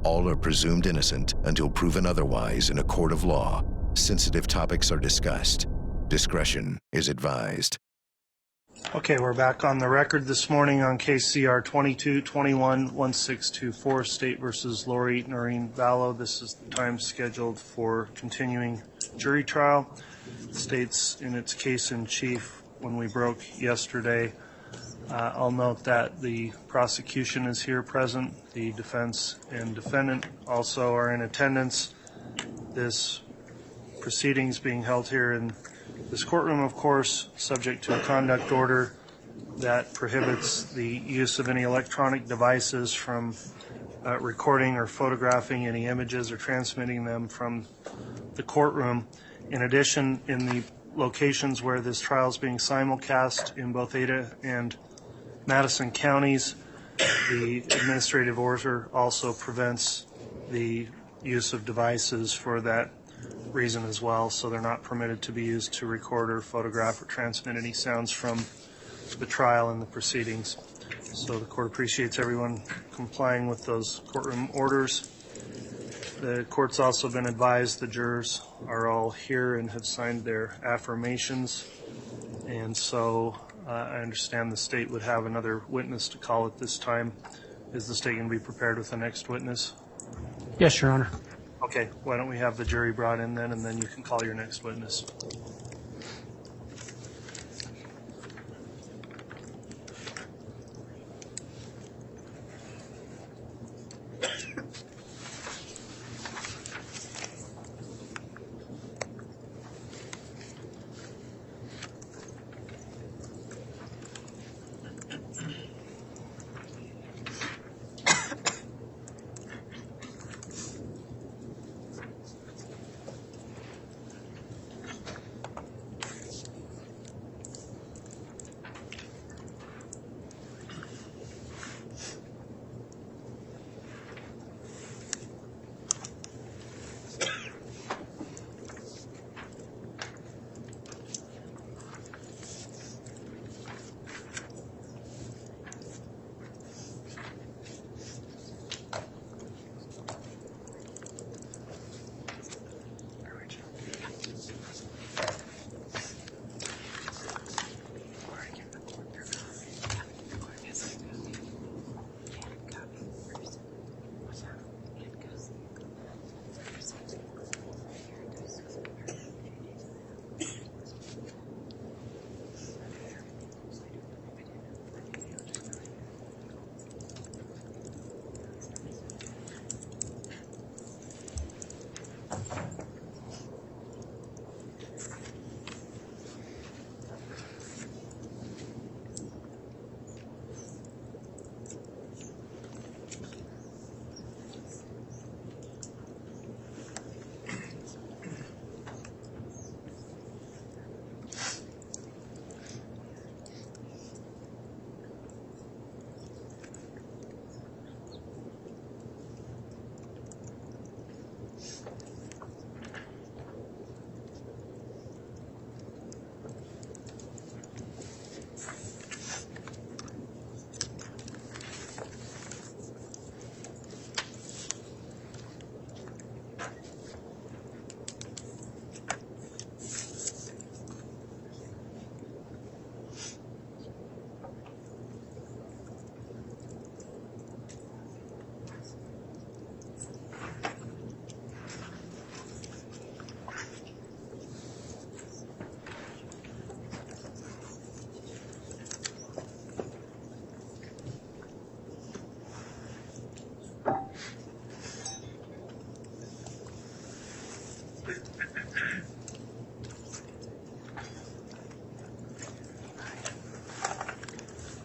All are presumed innocent until proven otherwise in a court of law. Sensitive topics are discussed. Discretion is advised. Okay, we're back on the record this morning on case CR 22-21-1624, State versus Lori Noreen Vallow. This is the time scheduled for continuing jury trial. The state's in its case in chief when we broke yesterday. I'll note that the prosecution is here present. The defense and defendant also are in attendance. This proceedings being held here in this courtroom, of course, subject to a conduct order that prohibits the use of any electronic devices from recording or photographing any images or transmitting them from the courtroom. In addition, in the locations where this trial is being simulcast in both Ada and Madison counties, the administrative order also prevents the use of devices for that reason as well, so they're not permitted to be used to record or photograph or transmit any sounds from the trial and the proceedings. So the court appreciates everyone complying with those courtroom orders. The court's also been advised the jurors are all here and have signed their affirmations, and so I understand the state would have another witness to call at this time. Is the state going to be prepared with the next witness? Yes, Your Honor. Okay, why don't we have the jury brought in then, and then you can call your next witness.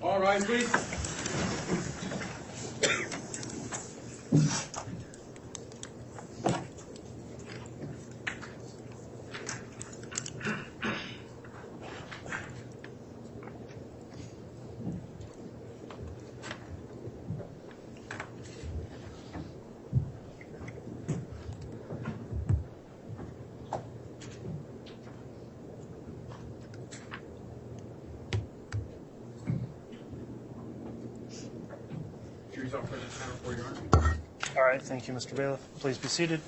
All rise, please. Yourself for the title for your honor. All right, thank you, Mr. Bailiff. Please be seated.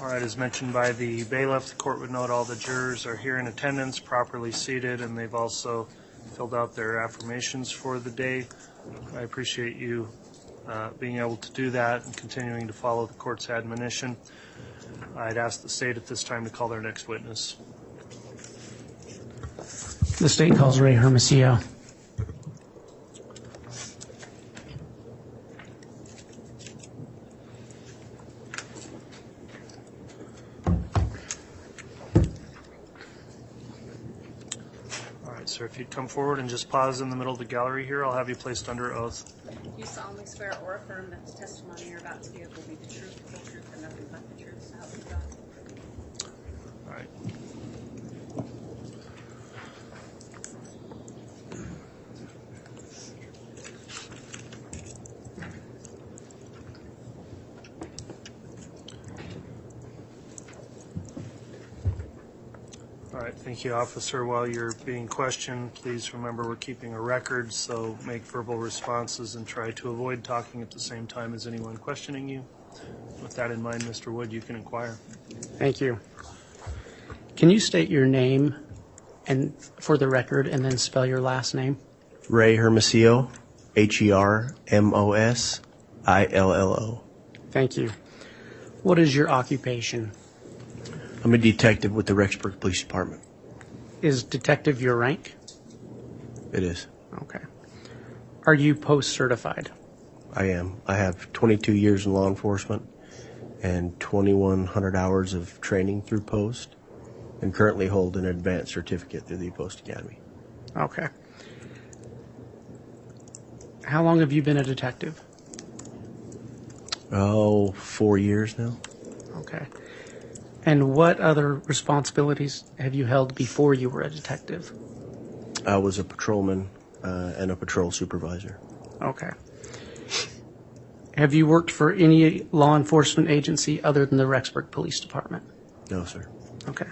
All right, as mentioned by the bailiff, the court would note all the jurors are here in attendance, properly seated, and they've also filled out their affirmations for the day. I appreciate you being able to do that and continuing to follow the court's admonition. I'd ask the state at this time to call their next witness. The state calls Ray Hermosillo. All right, sir, if you'd come forward and just pause in the middle of the gallery here, I'll have you placed under oath. You solemnly swear or affirm that the testimony you're about to give will be the truth, the whole truth, and nothing but the truth, so help you God. All right. All right, thank you, officer. While you're being questioned, please remember we're keeping a record, so make verbal responses and try to avoid talking at the same time as anyone questioning you. With that in mind, Mr. Wood, you can inquire. Thank you. Can you state your name and for the record and then spell your last name? Ray Hermosillo, Hermosillo. Thank you. What is your occupation? I'm a detective with the Rexburg Police Department. Is detective your rank? It is. Okay. Are you post certified? I am. I have 22 years in law enforcement and 2,100 hours of training through post, and currently hold an advanced certificate through the Post Academy. Okay. How long have you been a detective? Oh, 4 years now. Okay. And what other responsibilities have you held before you were a detective? I was a patrolman and a patrol supervisor. Okay. Have you worked for any law enforcement agency other than the Rexburg Police Department? No, sir. Okay.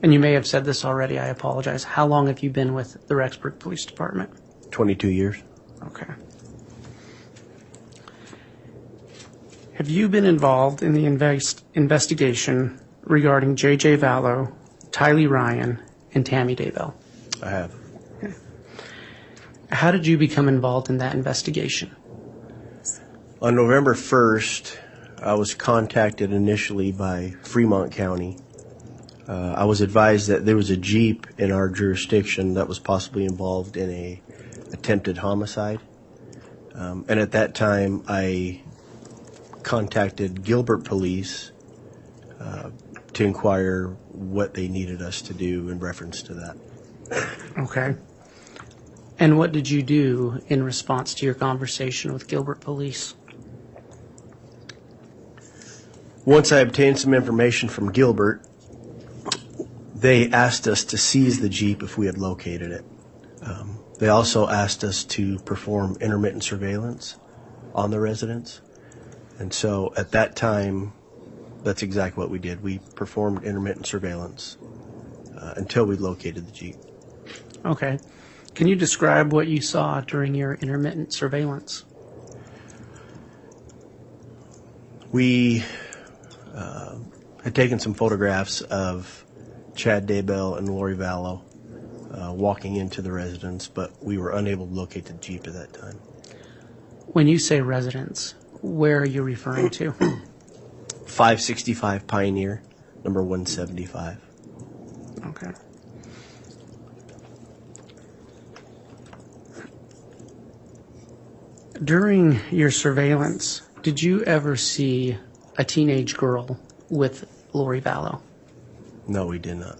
And you may have said this already, I apologize. How long have you been with the Rexburg Police Department? 22 years. Okay. Have you been involved in the investigation regarding JJ Vallow, Tylee Ryan, and Tammy Daybell? I have. Okay. How did you become involved in that investigation? On November 1st, I was contacted initially by Fremont County. I was advised that there was a Jeep in our jurisdiction that was possibly involved in a attempted homicide. And at that time, I contacted Gilbert Police to inquire what they needed us to do in reference to that. Okay. And what did you do in response to your conversation with Gilbert Police? Once I obtained some information from Gilbert, they asked us to seize the Jeep if we had located it. They also asked us to perform intermittent surveillance on the residence. And so at that time, that's exactly what we did. We performed intermittent surveillance until we located the Jeep. Okay. Can you describe what you saw during your intermittent surveillance? We had taken some photographs of Chad Daybell and Lori Vallow walking into the residence, but we were unable to locate the Jeep at that time. When you say residence, where are you referring to? 565 Pioneer, number 175. Okay. During your surveillance, did you ever see a teenage girl with Lori Vallow? No, we did not.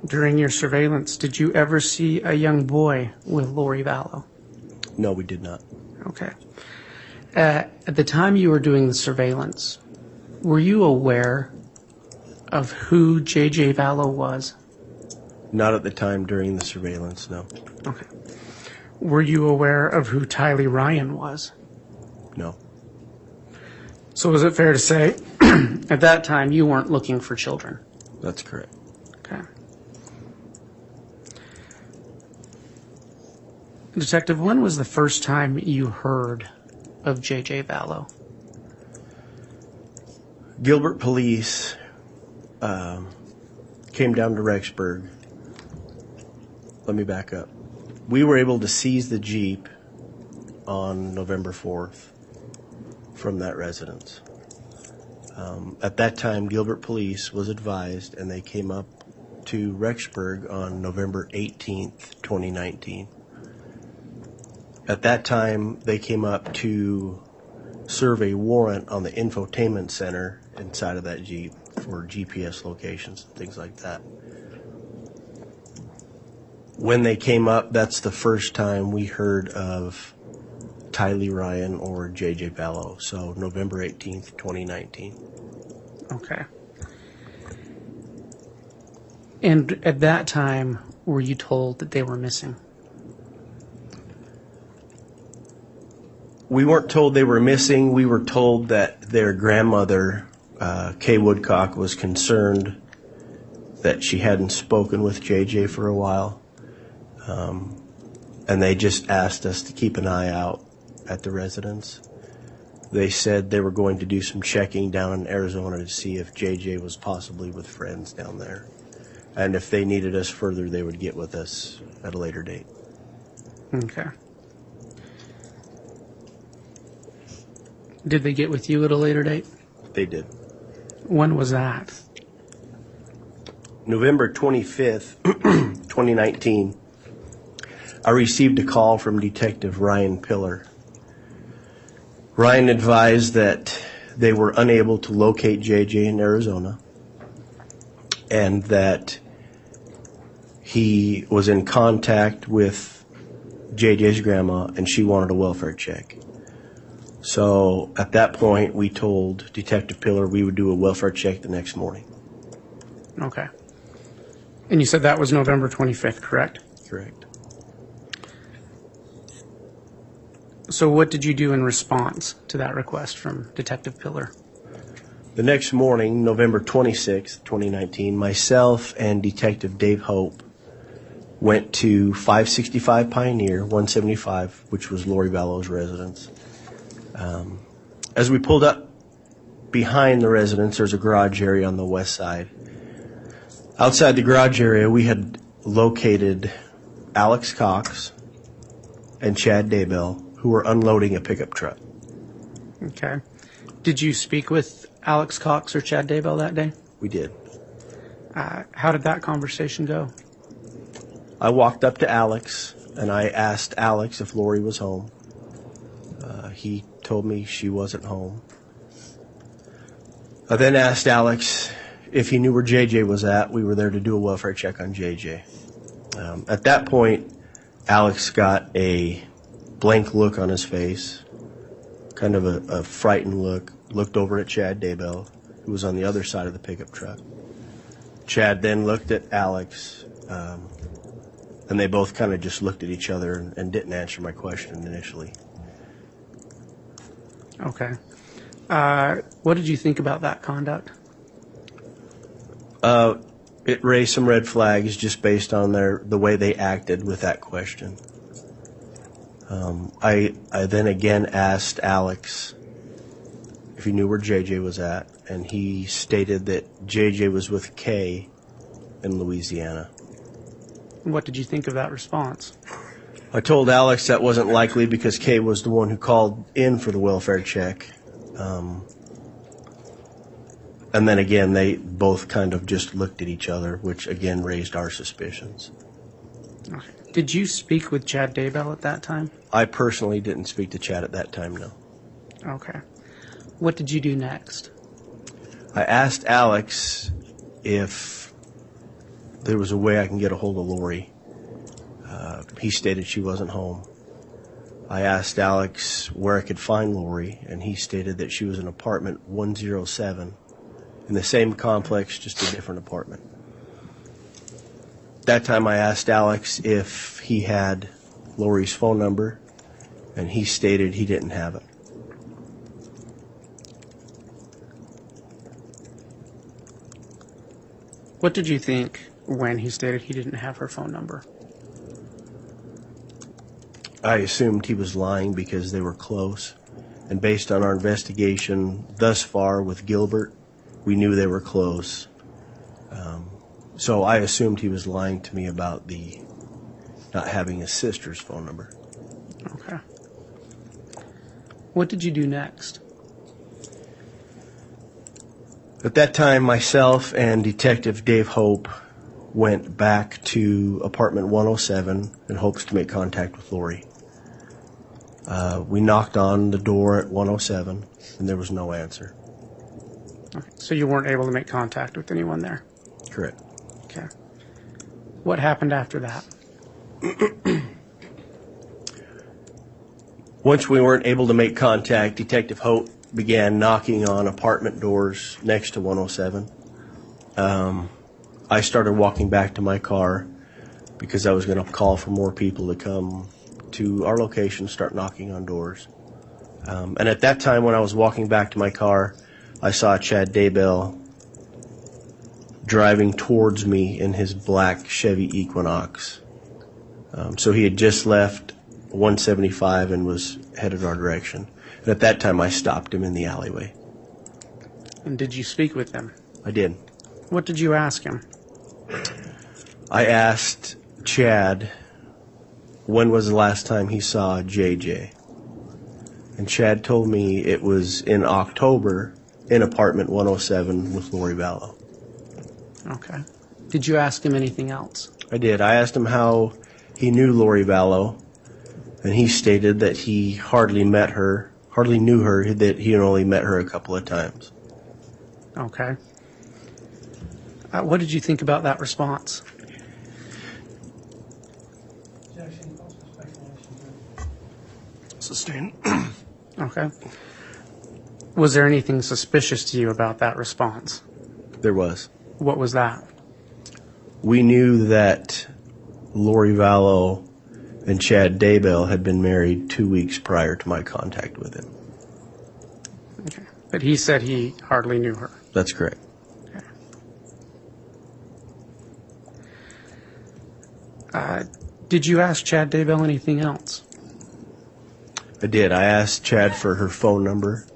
During your surveillance, did you ever see a young boy with Lori Vallow? No, we did not. Okay. At the time you were doing the surveillance, were you aware of who JJ Vallow was? Not at the time during the surveillance, no. Okay. Were you aware of who Tylee Ryan was? No. So is it fair to say, at that time, you weren't looking for children? That's correct. Okay. Detective, when was the first time you heard of JJ Vallow? Gilbert Police came down to Rexburg. Let me back up. We were able to seize the Jeep on November 4th from that residence. At that time, Gilbert Police was advised, and they came up to Rexburg on November 18th, 2019. At that time, they came up to serve a warrant on the infotainment center inside of that Jeep for GPS locations and things like that. When they came up, that's the first time we heard of Tylee Ryan or JJ Vallow, so November 18th, 2019. Okay. And at that time, were you told that they were missing? We weren't told they were missing. We were told that their grandmother, Kay Woodcock, was concerned that she hadn't spoken with JJ for a while. And they just asked us to keep an eye out at the residence. They said they were going to do some checking down in Arizona to see if JJ was possibly with friends down there. And if they needed us further, they would get with us at a later date. Okay. Did they get with you at a later date? They did. When was that? November 25th, 2019, I received a call from Detective Ryan Pillar. Ryan advised that they were unable to locate JJ in Arizona and that he was in contact with JJ's grandma and she wanted a welfare check. So at that point, we told Detective Pillar we would do a welfare check the next morning. Okay. And you said that was November 25th, correct? Correct. So what did you do in response to that request from Detective Pillar? The next morning, November 26th, 2019, myself and Detective Dave Hope went to 565 Pioneer, 175, which was Lori Vallow's residence. As we pulled up behind the residence, there's a garage area on the west side. Outside the garage area, we had located Alex Cox and Chad Daybell, who were unloading a pickup truck. Okay. Did you speak with Alex Cox or Chad Daybell that day? We did. How did that conversation go? I walked up to Alex, and I asked Alex if Lori was home. He told me she wasn't home. I then asked Alex if he knew where JJ was at. We were there to do a welfare check on JJ. At that point, Alex got a blank look on his face, kind of a frightened look, looked over at Chad Daybell, who was on the other side of the pickup truck. Chad then looked at Alex, and they both kind of just looked at each other and didn't answer my question initially. Okay. What did you think about that conduct? It raised some red flags just based on the way they acted with that question. I then again asked Alex if he knew where JJ was at, and he stated that JJ was with Kay in Louisiana. What did you think of that response? I told Alex that wasn't likely because Kay was the one who called in for the welfare check. And then again, they both kind of just looked at each other, which again raised our suspicions. Okay. Did you speak with Chad Daybell at that time? I personally didn't speak to Chad at that time, no. Okay. What did you do next? I asked Alex if there was a way I can get a hold of Lori. He stated she wasn't home. I asked Alex where I could find Lori, and he stated that she was in apartment 107 in the same complex, just a different apartment. That time I asked Alex if he had Lori's phone number, and he stated he didn't have it. What did you think when he stated he didn't have her phone number? I assumed he was lying because they were close. And based on our investigation thus far with Gilbert, we knew they were close. So I assumed he was lying to me about the not having his sister's phone number. Okay. What did you do next? At that time, myself and Detective Dave Hope went back to apartment 107 in hopes to make contact with Lori. We knocked on the door at 107, and there was no answer. Okay. So you weren't able to make contact with anyone there? Correct. Okay. What happened after that? Once we weren't able to make contact, Detective Hope began knocking on apartment doors next to 107. I started walking back to my car because I was going to call for more people to come to our location, start knocking on doors. And at that time, when I was walking back to my car, I saw Chad Daybell driving towards me in his black Chevy Equinox. So he had just left 175 and was headed our direction. And at that time, I stopped him in the alleyway. And did you speak with him? I did. What did you ask him? I asked Chad when was the last time he saw JJ. And Chad told me it was in October in apartment 107 with Lori Vallow. Okay. Did you ask him anything else? I did. I asked him how he knew Lori Vallow, and he stated that he hardly knew her, that he had only met her a couple of times. Okay. What did you think about that response? Sustained. Okay. Was there anything suspicious to you about that response? There was. What was that? We knew that Lori Vallow and Chad Daybell had been married 2 weeks prior to my contact with him. Okay. But he said he hardly knew her. That's correct. Did you ask Chad Daybell anything else? I did. I asked Chad for her phone number,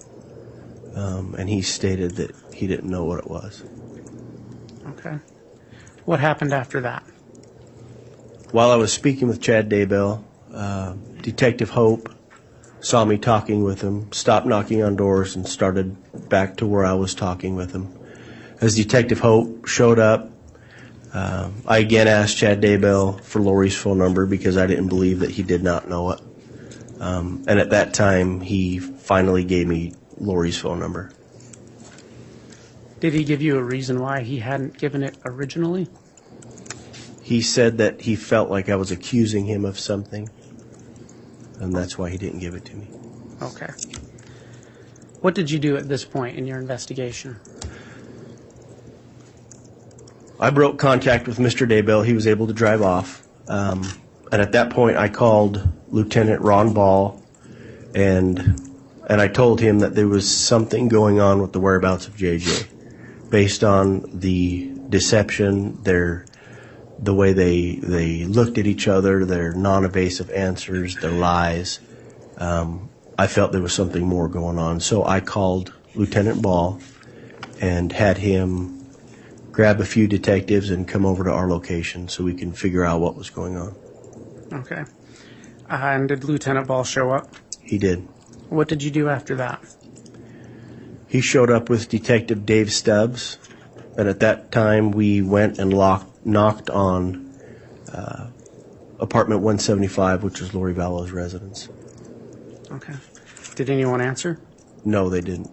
and he stated that he didn't know what it was. Okay. What happened after that? While I was speaking with Chad Daybell, Detective Hope saw me talking with him, stopped knocking on doors, and started back to where I was talking with him. As Detective Hope showed up, I again asked Chad Daybell for Lori's phone number because I didn't believe that he did not know it. And at that time, he finally gave me Lori's phone number. Did he give you a reason why he hadn't given it originally? He said that he felt like I was accusing him of something, and that's why he didn't give it to me. Okay. What did you do at this point in your investigation? I broke contact with Mr. Daybell. He was able to drive off. And at that point, I called Lieutenant Ron Ball, and I told him that there was something going on with the whereabouts of JJ. Based on the deception, the way they looked at each other, their non-evasive answers, their lies, I felt there was something more going on. So I called Lieutenant Ball and had him grab a few detectives and come over to our location so we can figure out what was going on. Okay. And did Lieutenant Ball show up? He did. What did you do after that? He showed up with Detective Dave Stubbs, and at that time we went and knocked on apartment 175, which was Lori Vallow's residence. Okay. Did anyone answer? No, they didn't.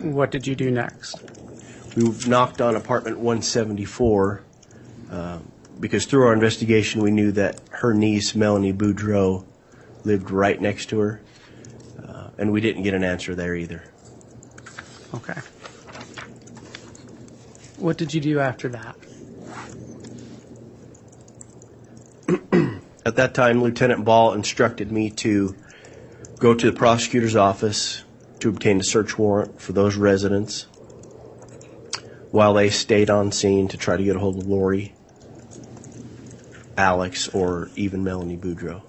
What did you do next? We knocked on apartment 174 because through our investigation we knew that her niece, Melanie Boudreau, lived right next to her, and we didn't get an answer there either. Okay. What did you do after that? At that time, Lieutenant Ball instructed me to go to the prosecutor's office to obtain a search warrant for those residents. while they stayed on scene to try to get a hold of Lori, Alex, or even Melanie Boudreaux.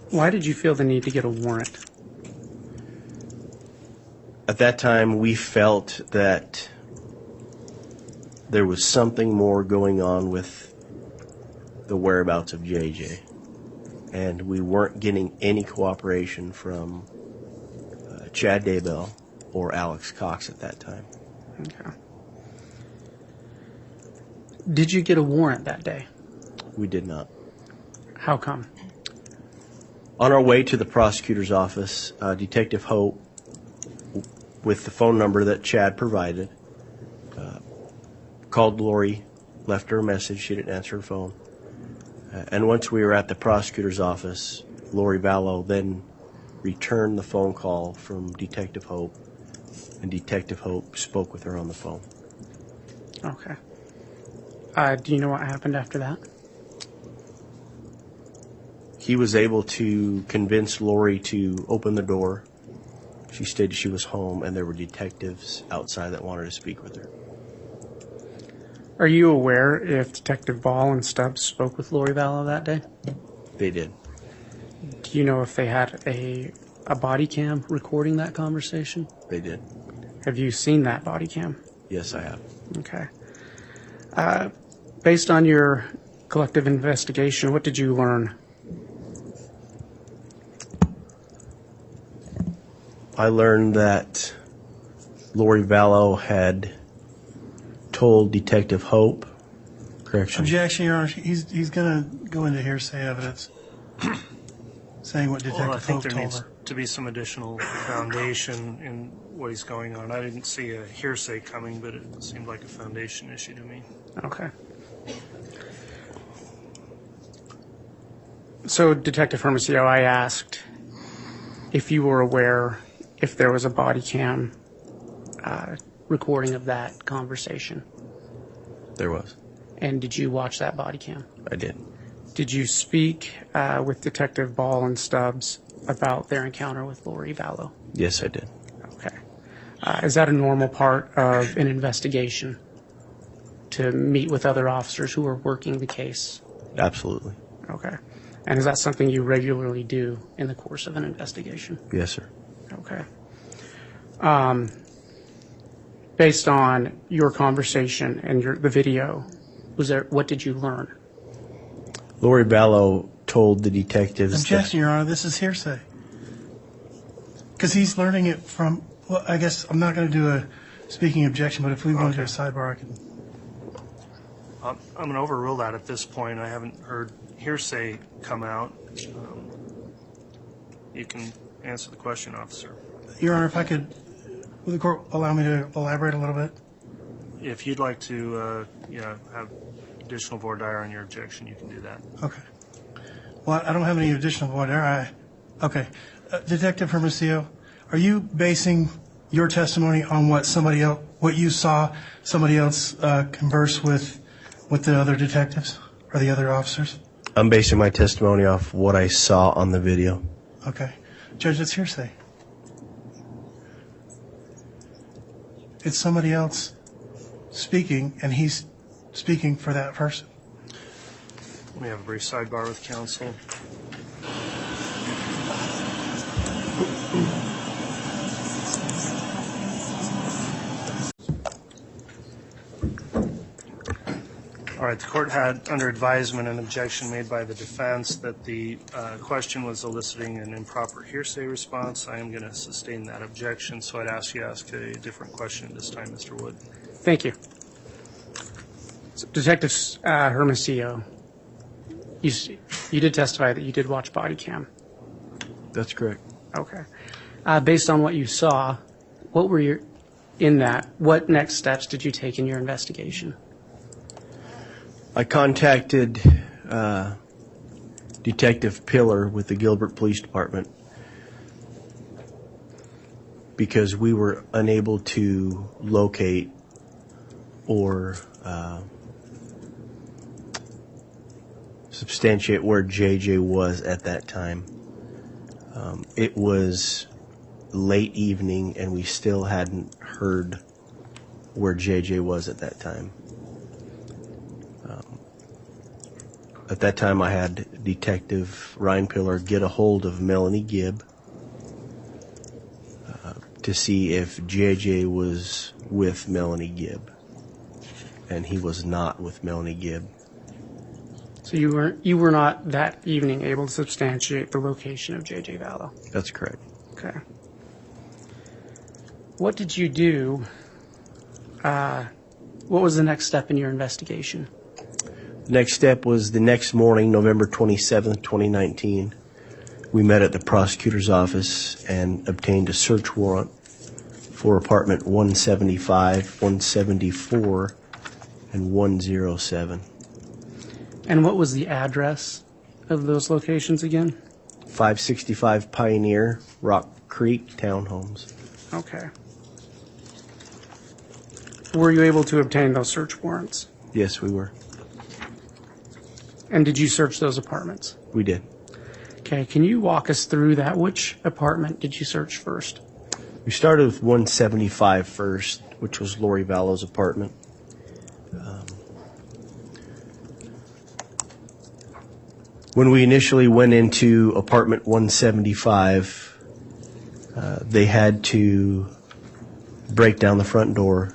Why did you feel the need to get a warrant? At that time, we felt that there was something more going on with the whereabouts of JJ, and we weren't getting any cooperation from Chad Daybell or Alex Cox at that time. Okay. Did you get a warrant that day? We did not. How come? On our way to the prosecutor's office, Detective Hope, with the phone number that Chad provided, called Lori, left her a message. She didn't answer her phone. And once we were at the prosecutor's office, Lori Vallow then returned the phone call from Detective Hope, and Detective Hope spoke with her on the phone. Okay. Do you know what happened after that? He was able to convince Lori to open the door. She stated she was home, and there were detectives outside that wanted to speak with her. Are you aware if Detective Ball and Stubbs spoke with Lori Vallow that day? They did. Do you know if they had a body cam recording that conversation? They did. Have you seen that body cam? Yes, I have. Okay. Based on your collective investigation, what did you learn? I learned that Lori Vallow had told Detective Hope, correction. Objection, Your Honor. He's going to go into hearsay evidence, saying what Detective Well, I think Hope there told needs her. to be some additional foundation in what he's going on. I didn't see a hearsay coming, but it seemed like a foundation issue to me. Okay. So, Detective Hermosillo, I asked if you were aware if there was a body cam recording of that conversation. There was. And did you watch that body cam? I did. Did you speak with Detective Ball and Stubbs about their encounter with Lori Vallow? Yes, I did. Okay. Is that a normal part of an investigation, to meet with other officers who are working the case? Absolutely. Okay. And is that something you regularly do in the course of an investigation? Yes, sir. Okay. Based on your conversation and the video, what did you learn? Lori Vallow told the detectives Objection, Your Honor. This is hearsay. Because he's learning it from, well, I guess I'm not going to do a speaking objection, but if we want to do a sidebar, I can. I'm going to overrule that at this point. I haven't heard hearsay come out. You can answer the question, officer. Your Honor, if I could, would the court allow me to elaborate a little bit? If you'd like to have additional voir dire on your objection, you can do that. Okay. Well, I don't have any additional voir dire. Okay. Detective Hermosillo, are you basing your testimony on what you saw somebody else converse with the other detectives or the other officers? I'm basing my testimony off what I saw on the video. Okay. Judge, it's hearsay. It's somebody else speaking, and he's speaking for that person. Let me have a brief sidebar with counsel. All right, the court had under advisement an objection made by the defense that the question was eliciting an improper hearsay response. I am going to sustain that objection, so I'd ask you to ask a different question this time, Mr. Wood. Thank you. So, Detective Hermosillo, you did testify that you did watch body cam. That's correct. Okay. Based on what you saw, what next steps did you take in your investigation? I contacted Detective Pillar with the Gilbert Police Department because we were unable to locate or substantiate where JJ was at that time. It was late evening and we still hadn't heard where JJ was at that time. At that time, I had Detective Ryan Pillar get a hold of Melanie Gibb to see if JJ was with Melanie Gibb, and he was not with Melanie Gibb. So you were not that evening able to substantiate the location of JJ Vallow? That's correct. Okay. What did you do? What was the next step in your investigation? The next step was the next morning, November 27th, 2019. We met at the prosecutor's office and obtained a search warrant for apartment 175, 174, and 107. And what was the address of those locations again? 565 Pioneer, Rock Creek Townhomes. Okay. Were you able to obtain those search warrants? Yes, we were. And did you search those apartments? We did. Okay, can you walk us through that? Which apartment did you search first? We started with 175 first, which was Lori Vallow's apartment. When we initially went into apartment 175, they had to break down the front door,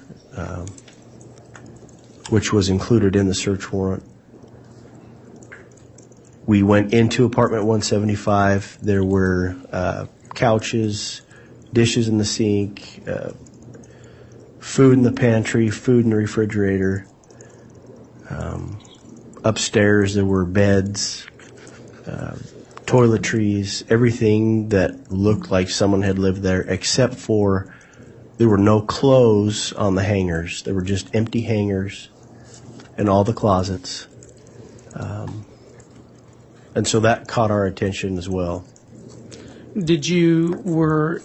which was included in the search warrant. We went into apartment 175. There were couches, dishes in the sink, food in the pantry, food in the refrigerator. Upstairs there were beds, toiletries, everything that looked like someone had lived there, except for there were no clothes on the hangers. There were just empty hangers in all the closets. And so that caught our attention as well. Were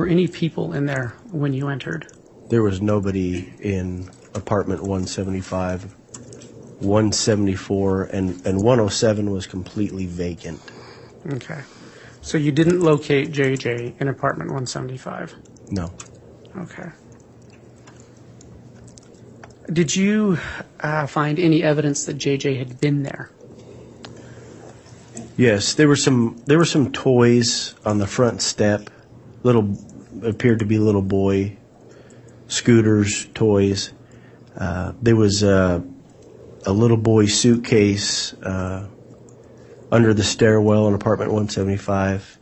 any people in there when you entered? There was nobody in apartment 175, 174, and 107 was completely vacant. Okay. So you didn't locate JJ in apartment 175? No. Okay. Did you find any evidence that JJ had been there? Yes, there were some toys on the front step. Appeared to be little boy scooters, toys. There was a little boy suitcase under the stairwell in apartment 175.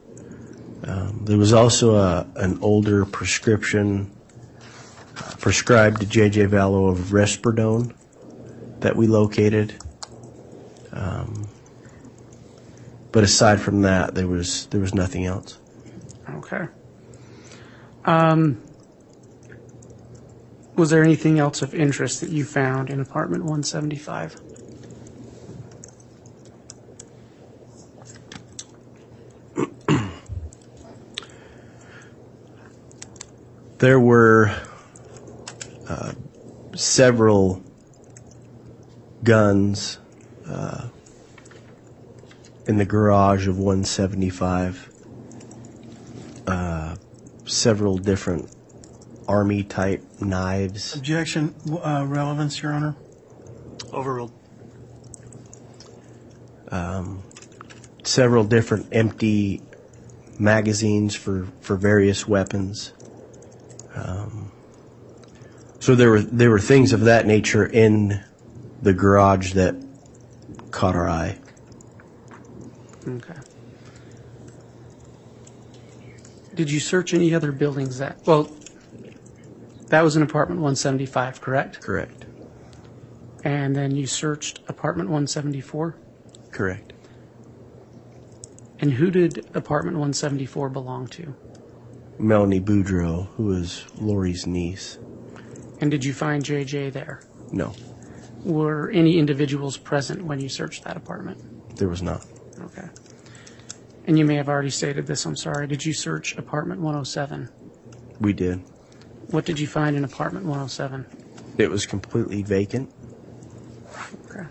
There was also an older prescription prescribed to JJ Vallow of Rexburg that we located. But aside from that, there was nothing else. Okay. Was there anything else of interest that you found in apartment 175? There were several guns in the garage of 175. Several different Army-type knives. Objection, relevance, Your Honor. Overruled. Several different empty magazines for various weapons. So there were things of that nature in the garage that caught our eye. Okay. Did you search any other buildings that was in apartment 175, correct? Correct. And then you searched apartment 174? Correct. And who did apartment 174 belong to? Melanie Boudreau, who is Lori's niece. And did you find JJ there? No, Were any individuals present when you searched that apartment? there was not. Okay. And you may have already stated this, I'm sorry. Did you search apartment 107? We did. What did you find in apartment 107? It was completely vacant. Okay.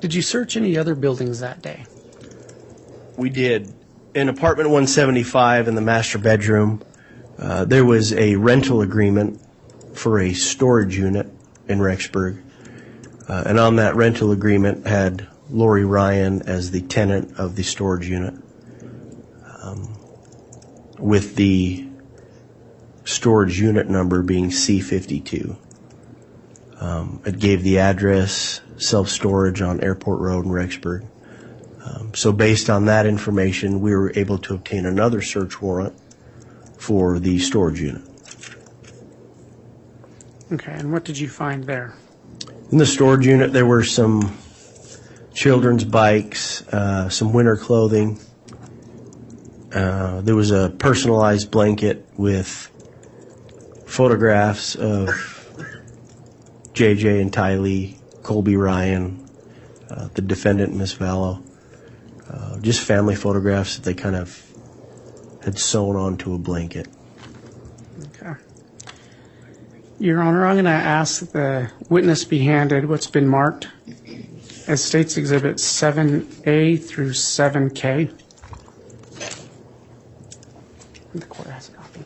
Did you search any other buildings that day? We did. In apartment 175, in the master bedroom, There was a rental agreement for a storage unit in Rexburg, and on that rental agreement had Lori Ryan as the tenant of the storage unit, with the storage unit number being C52. It gave the address, self-storage on Airport Road in Rexburg. So based on that information, we were able to obtain another search warrant for the storage unit. Okay, and what did you find there? In the storage unit, there were some children's bikes, some winter clothing. There was a personalized blanket with photographs of JJ and Tylee, Colby Ryan, the defendant, Miss Vallow. Just family photographs that they kind of had sewn onto a blanket. Okay. Your Honor, I'm going to ask that the witness be handed what's been marked as State's Exhibits 7A through 7K. The court has a copy.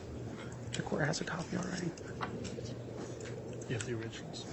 The court has a copy already. You have the originals.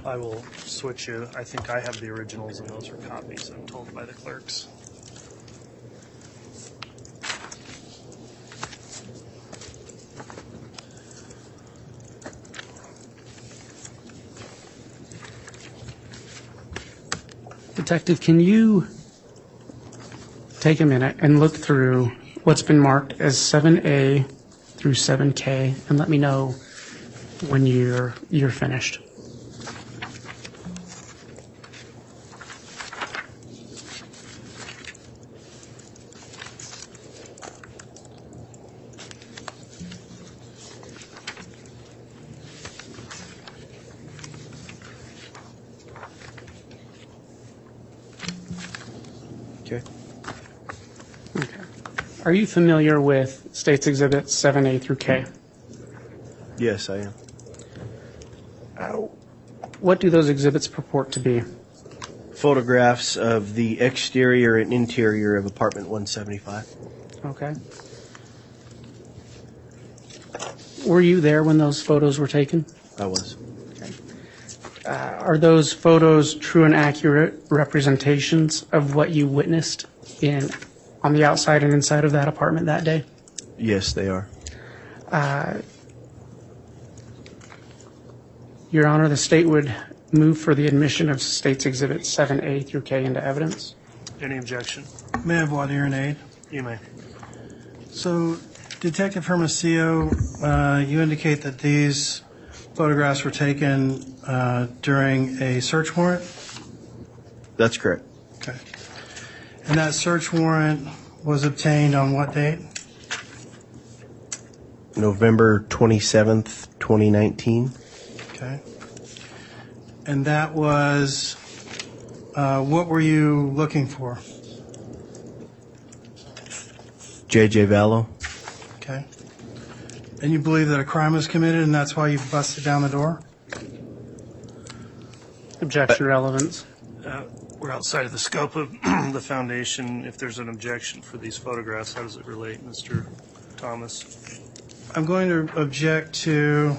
I will switch you. I think I have the originals and those are copies, I'm told by the clerks. Detective, can you take a minute and look through what's been marked as 7A through 7K and let me know when you're finished? Okay. Okay. Are you familiar with State's Exhibits 7A through K? Yes, I am. What do those exhibits purport to be? Photographs of the exterior and interior of apartment 175. Okay. Were you there when those photos were taken? I was. Are those photos true and accurate representations of what you witnessed on the outside and inside of that apartment that day? Yes, they are. Your Honor, the state would move for the admission of State's Exhibits 7A through K into evidence. Any objection? May I have voir dire and aid? You may. So, Detective Hermosillo, you indicate that these photographs were taken during a search warrant? That's correct. Okay. And that search warrant was obtained on what date? November 27th, 2019. Okay. And that was, what were you looking for? JJ Vallow. Okay. And you believe that a crime was committed and that's why you busted down the door? Objection relevance. We're outside of the scope of the foundation. If there's an objection for these photographs, how does it relate, Mr. Thomas? I'm going to object to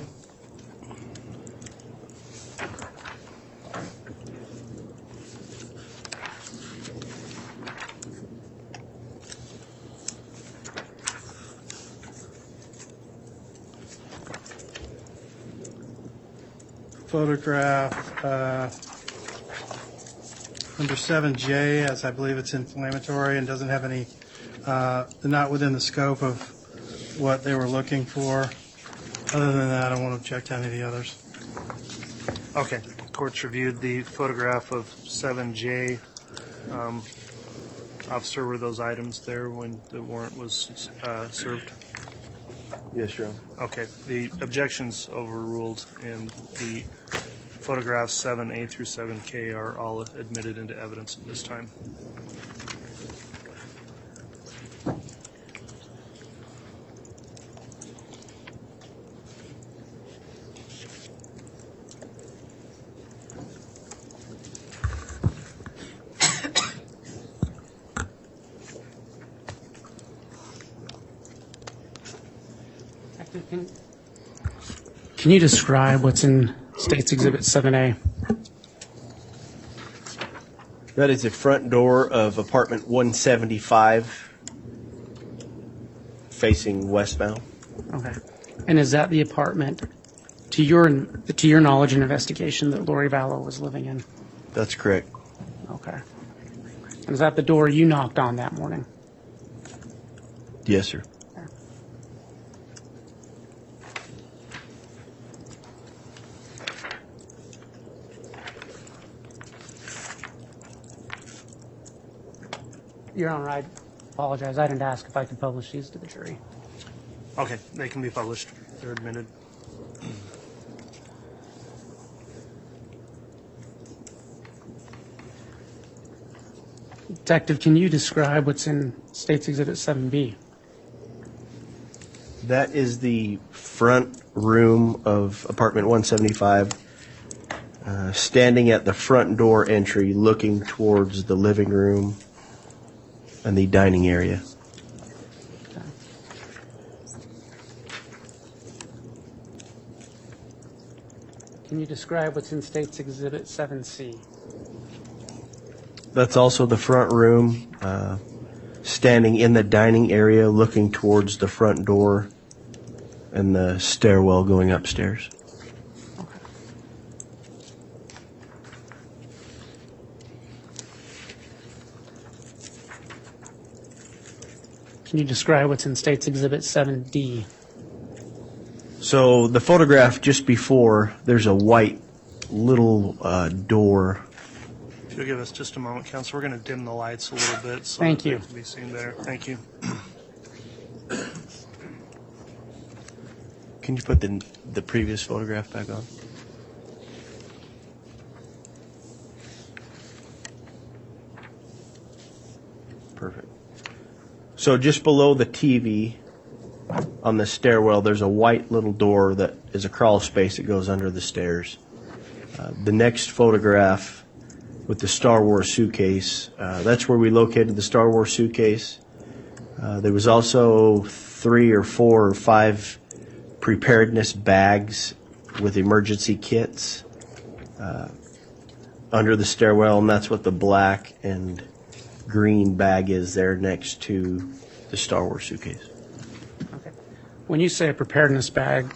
photograph Number 7J, as I believe it's inflammatory and doesn't have any, not within the scope of what they were looking for. Other than that, I won't object to any of the others. Okay, court's reviewed the photograph of 7J. Officer, were those items there when the warrant was served? Yes, Your Honor. Okay, the objection's overruled, and the photographs 7A through 7K are all admitted into evidence at this time. Can you describe what's in State's Exhibit 7A? That is the front door of apartment 175, facing westbound. Okay. And is that the apartment, to your knowledge and investigation, that Lori Vallow was living in? That's correct. Okay. And is that the door you knocked on that morning? Yes, sir. Your Honor, I apologize. I didn't ask if I could publish these to the jury. Okay, they can be published. They're admitted. Detective, can you describe what's in State's Exhibit 7B? That is the front room of apartment 175, standing at the front door entry, looking towards the living room and the dining area. Can you describe what's in State's Exhibit 7C? That's also the front room, standing in the dining area, looking towards the front door and the stairwell going upstairs. Okay. Can you describe what's in State's Exhibit 7D? So the photograph just before, there's a white little door. If you'll give us just a moment, Counsel, we're going to dim the lights a little bit so Thank that you. they can be seen better. Thank you. Can you put the previous photograph back on? Perfect. So just below the TV on the stairwell, there's a white little door that is a crawl space that goes under the stairs. The next photograph with the Star Wars suitcase, that's where we located the Star Wars suitcase. There was also 3 or 4 or 5 preparedness bags with emergency kits under the stairwell, and that's what the black and green bag is there next to the Star Wars suitcase. Okay. When you say a preparedness bag,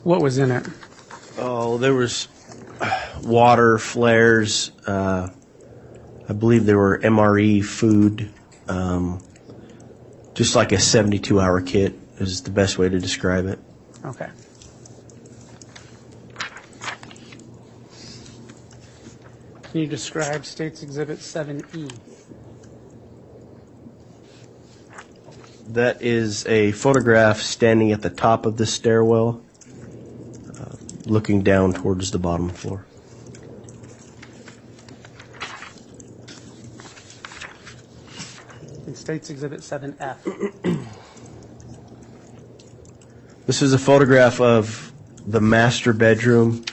what was in it? Oh, there was water, flares, I believe there were MRE food, just like a 72-hour kit is the best way to describe it. Okay. Can you describe State's Exhibit 7E? That is a photograph standing at the top of the stairwell, looking down towards the bottom floor. In State's Exhibit 7F? This is a photograph of the master bedroom.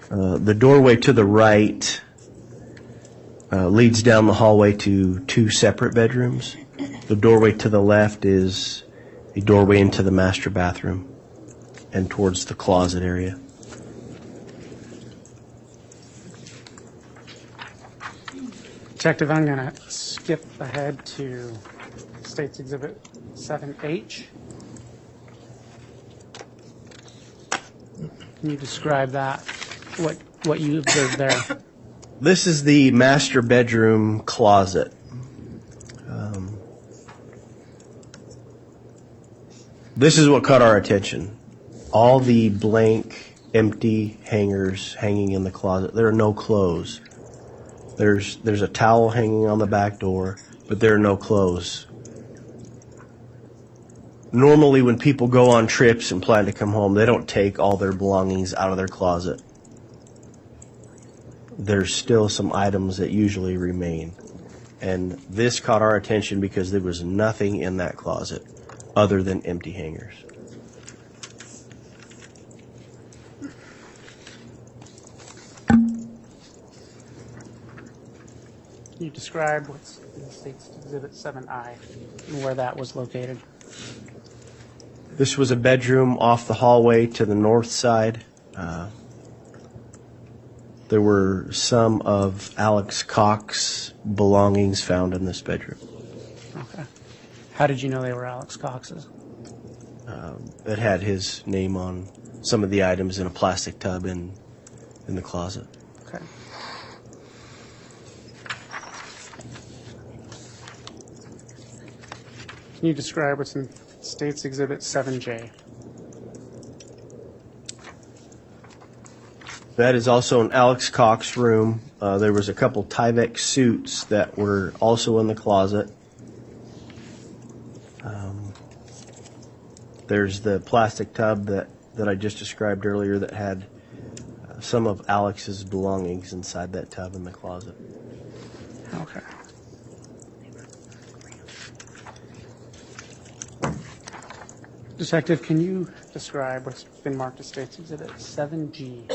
The doorway to the right leads down the hallway to 2 separate bedrooms. The doorway to the left is a doorway into the master bathroom and towards the closet area. Detective, I'm going to skip ahead to State's Exhibit 7H. Can you describe that, what you observed there? This is the master bedroom closet. This is what caught our attention. All the blank, empty hangers hanging in the closet. There are no clothes. There's a towel hanging on the back door, but there are no clothes. Normally when people go on trips and plan to come home, they don't take all their belongings out of their closet. There's still some items that usually remain. And this caught our attention because there was nothing in that closet other than empty hangers. Can you describe what's in State's Exhibit 7I and where that was located? This was a bedroom off the hallway to the north side. There were some of Alex Cox's belongings found in this bedroom. Okay. How did you know they were Alex Cox's? It had his name on some of the items in a plastic tub in the closet. Okay. Can you describe what's in State's Exhibit 7J? That is also in Alex Cox's room. There was a couple Tyvek suits that were also in the closet. There's the plastic tub that I just described earlier that had some of Alex's belongings inside that tub in the closet. Okay. Detective, can you describe what's been marked as State's Exhibit 7G?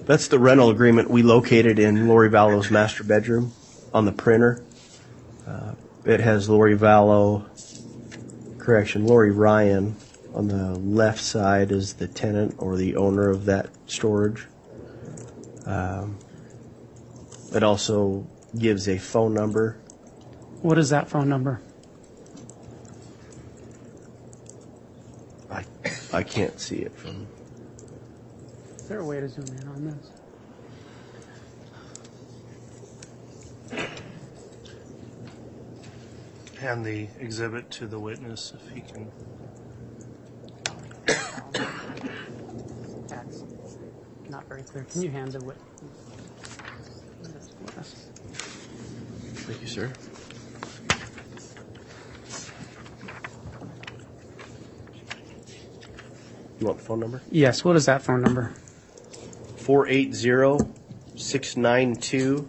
That's the rental agreement we located in Lori Vallow's master bedroom on the printer. It has Lori Ryan on the left side as the tenant or the owner of that storage. It also gives a phone number. What is that phone number? I can't see it from. Is there a way to zoom in on this? Hand the exhibit to the witness if he can. That's not very clear. Can you hand the witness? Thank you, sir. You want the phone number? Yes, what is that phone number? 480-692-9562.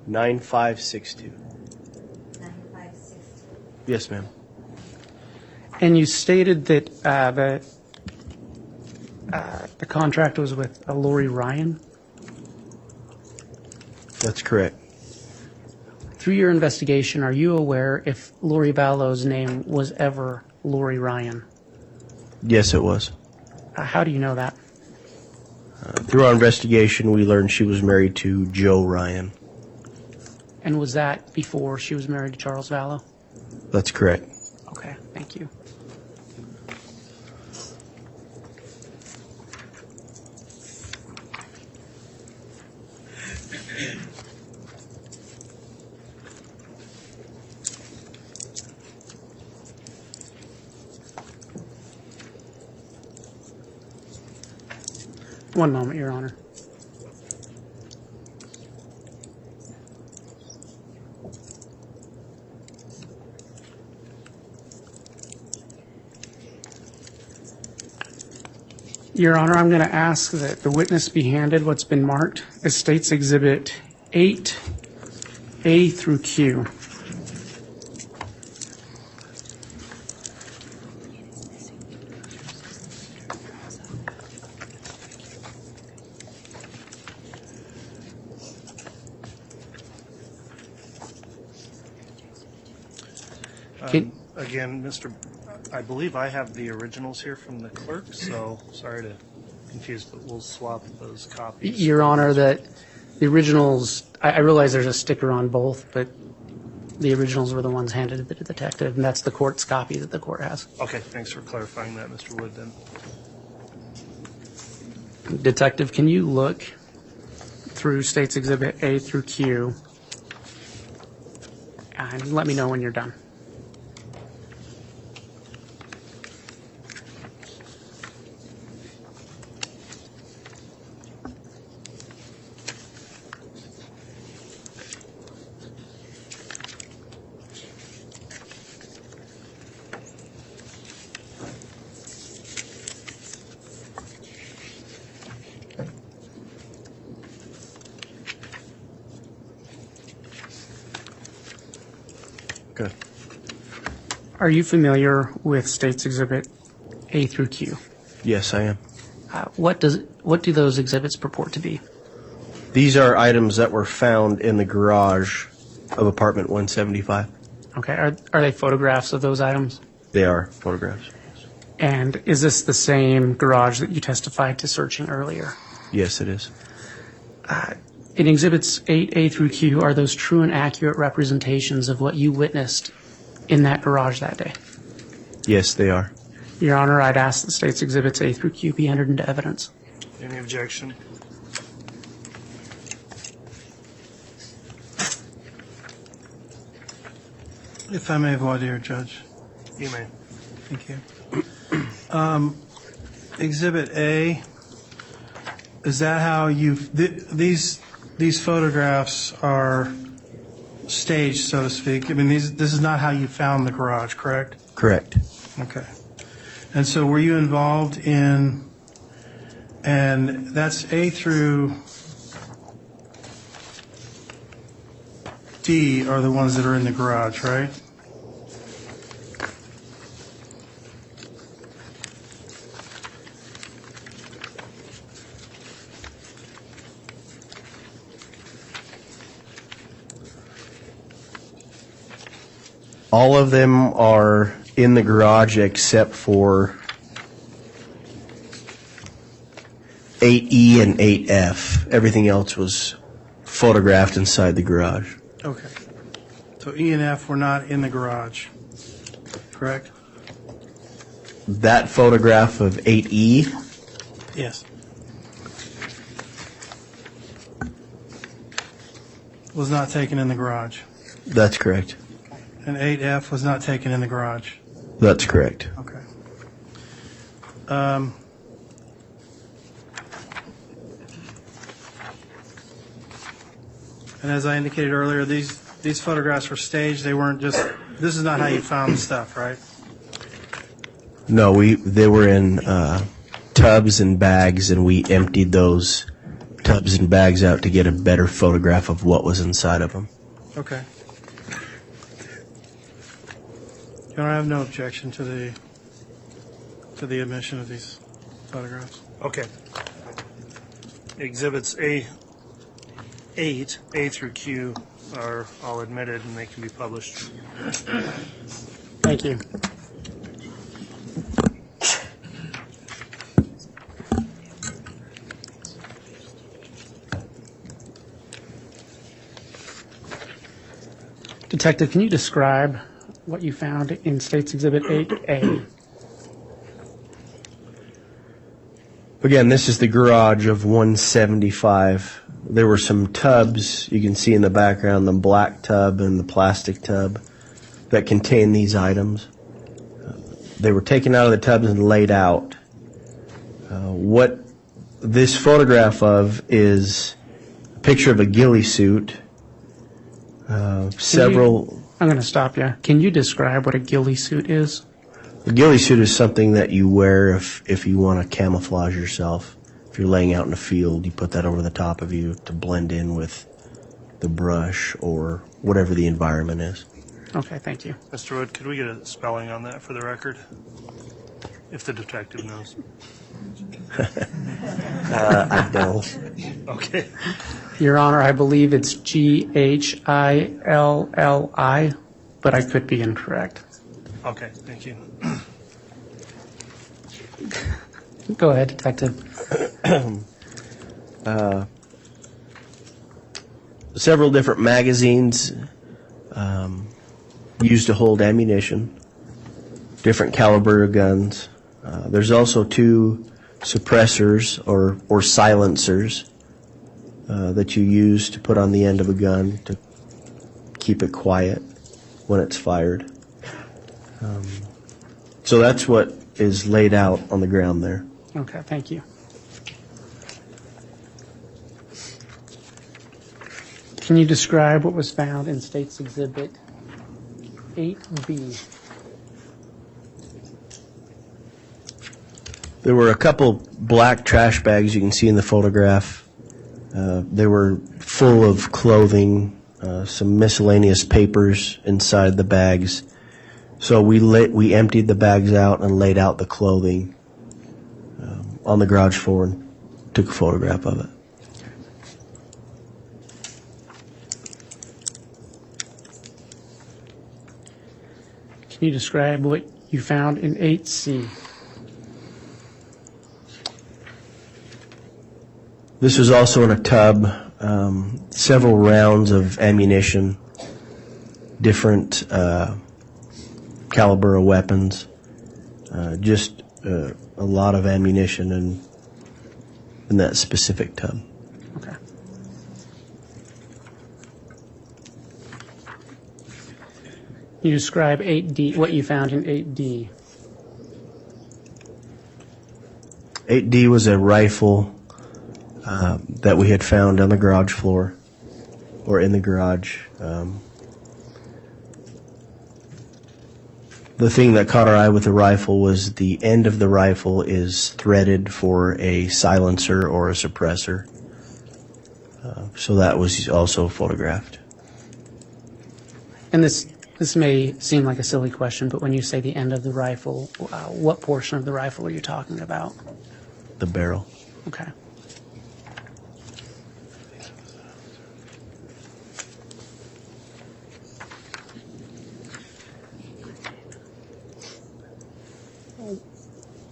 9562. Yes, ma'am. And you stated that the contract was with Lori Ryan? That's correct. Through your investigation, are you aware if Lori Vallow's name was ever Lori Ryan? Yes, it was. How do you know that? Through our investigation, we learned she was married to Joe Ryan. And was that before she was married to Charles Vallow? That's correct. Okay, thank you. One moment, Your Honor. Your Honor, I'm going to ask that the witness be handed what's been marked as State's Exhibit 8A through Q. Again, I believe I have the originals here from the clerk, so sorry to confuse, but we'll swap those copies. Your Honor, that the originals, I realize there's a sticker on both, but the originals were the ones handed to the detective, and that's the court's copy that the court has. Okay, thanks for clarifying that, Mr. Wood, then. Detective, can you look through States Exhibit A through Q and let me know when you're done? Okay. Are you familiar with States Exhibit A through Q? Yes, I am. What do those exhibits purport to be? These are items that were found in the garage of apartment 175. Okay, are they photographs of those items? They are photographs. And is this the same garage that you testified to searching earlier? Yes, it is. In Exhibits 8A through Q, are those true and accurate representations of what you witnessed in that garage that day? Yes, they are. Your Honor, I'd ask that States Exhibits A through Q be entered into evidence. Any objection? If I may voir dire, Judge. You may. Thank you. Exhibit A, is that how these photographs are staged, so to speak? I mean, this is not how you found the garage, correct? Correct. Okay. And so were you involved in, and that's A through D are the ones that are in the garage, right? All of them are in the garage except for 8E and 8F. Everything else was photographed inside the garage. Okay. So E and F were not in the garage, correct? That photograph of 8E, Yes. Was not taken in the garage. that's correct. And 8F was not taken in the garage. That's correct. Okay. And as I indicated earlier, these photographs were staged. They weren't just, this is not how you found the stuff, right? No, they were in tubs and bags, and we emptied those tubs and bags out to get a better photograph of what was inside of them. Okay. Your Honor, I have no objection to the admission of these photographs. Okay. Exhibits A through Q are all admitted and they can be published. Thank you. Detective, can you describe what you found in States Exhibit 8A? Again, this is the garage of 175. There were some tubs, you can see in the background, the black tub and the plastic tub that contain these items. They were taken out of the tubs and laid out. What this photograph of is a picture of a ghillie suit. Several. I'm going to stop you. Can you describe what a ghillie suit is? A ghillie suit is something that you wear if you want to camouflage yourself. If you're laying out in a field, you put that over the top of you to blend in with the brush or whatever the environment is. Okay, thank you. Mr. Wood, could we get a spelling on that for the record? If the detective knows. I don't. Okay. Your Honor, I believe it'sGhilli, but I could be incorrect. Okay, thank you. Go ahead, Detective. Several different magazines used to hold ammunition, different caliber of guns. There's also two suppressors or silencers that you use to put on the end of a gun to keep it quiet when it's fired. So that's what is laid out on the ground there. Okay, thank you. Can you describe what was found in State's Exhibit 8B? There were a couple black trash bags you can see in the photograph. They were full of clothing, some miscellaneous papers inside the bags. So we emptied the bags out and laid out the clothing on the garage floor and took a photograph of it. Can you describe what you found in 8C? This was also in a tub, several rounds of ammunition, different caliber of weapons, just a lot of ammunition in that specific tub. Okay. Can you describe 8D, what you found in 8D? 8D was a rifle that we had found on the garage floor or in the garage. The thing that caught our eye with the rifle was the end of the rifle is threaded for a silencer or a suppressor. So that was also photographed. And this may seem like a silly question, but when you say the end of the rifle, what portion of the rifle are you talking about? The barrel. Okay.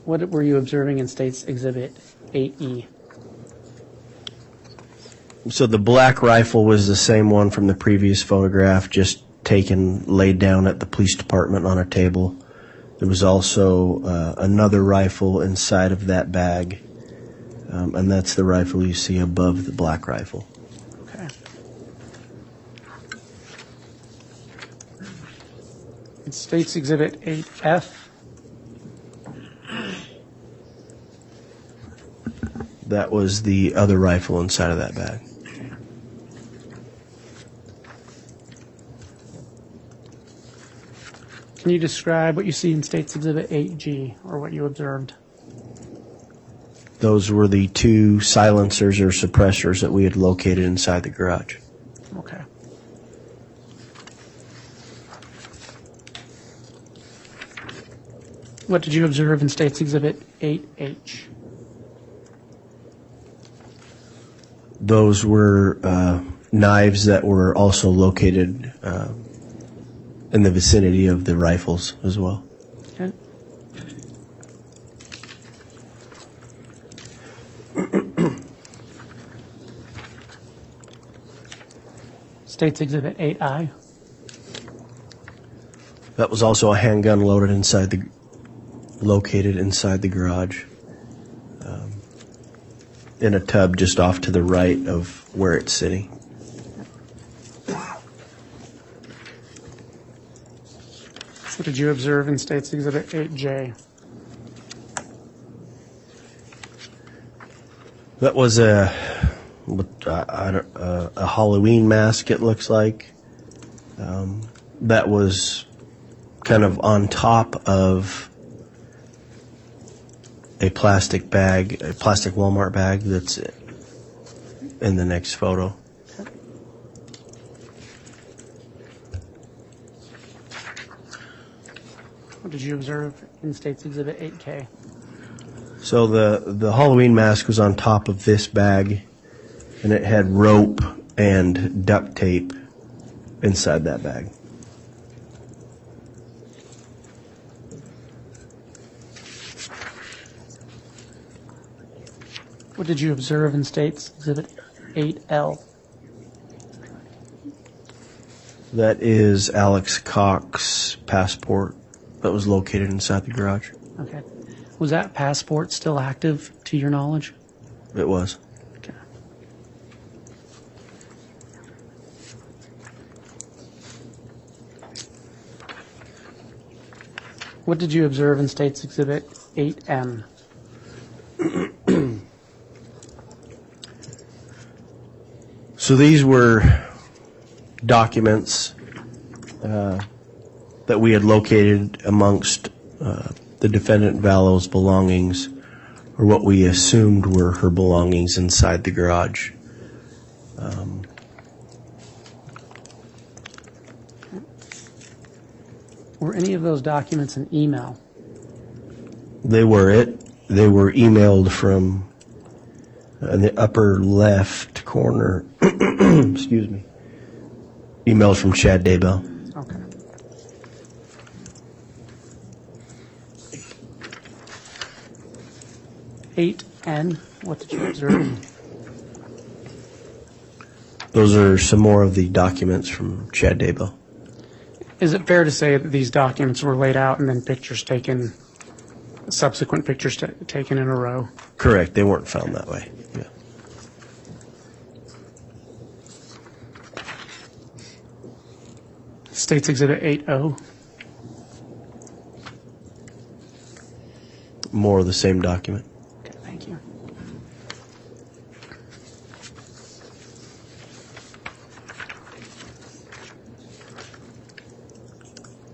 What were you observing in State's Exhibit 8E? So the black rifle was the same one from the previous photograph, just laid down at the police department on a table. There was also another rifle inside of that bag, and that's the rifle you see above the black rifle. Okay. In State's Exhibit 8F, That was the other rifle inside of that bag. can you describe what you see in State's Exhibit 8G, or what you observed? Those were the two silencers or suppressors that we had located inside the garage. Okay. What did you observe in State's Exhibit 8H? Those were knives that were also located in the vicinity of the rifles as well. Okay. State's Exhibit 8I. That was also a handgun located inside the garage, in a tub just off to the right of where it's sitting. What did you observe in State's Exhibit 8J? That was a Halloween mask, it looks like. That was kind of on top of a plastic Walmart bag that's in the next photo. What did you observe in State's Exhibit 8K? So the Halloween mask was on top of this bag, and it had rope and duct tape inside that bag. What did you observe in State's Exhibit 8L? That is Alex Cox's passport that was located inside the garage. Okay. Was that passport still active to your knowledge? It was. Okay. What did you observe in State's Exhibit 8M? So these were documents that we had located amongst the defendant Vallow's belongings, or what we assumed were her belongings inside the garage. Were any of those documents in email? They were emailed from in the upper left corner. Excuse me. Emails from Chad Daybell. Okay. Eight N. What did you observe? Those are some more of the documents from Chad Daybell. Is it fair to say that these documents were laid out and then pictures taken, subsequent pictures taken in a row? Correct. They weren't found that way. Yeah. State's Exhibit 8O. More of the same document. Okay, thank you.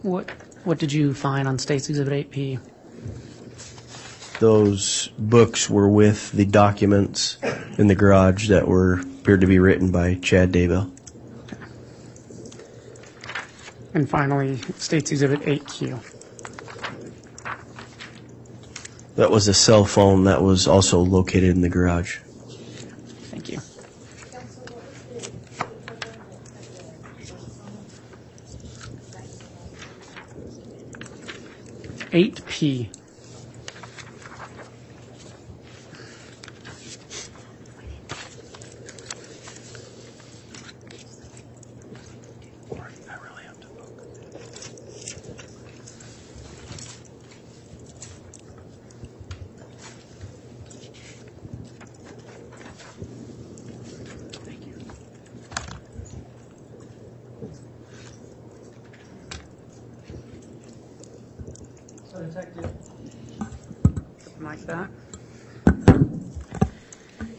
What did you find on State's Exhibit 8P? Those books were with the documents in the garage that appeared to be written by Chad Daybell. And finally, State's Exhibit 8Q. That was a cell phone that was also located in the garage. Thank you. Eight P. Detective. Like that.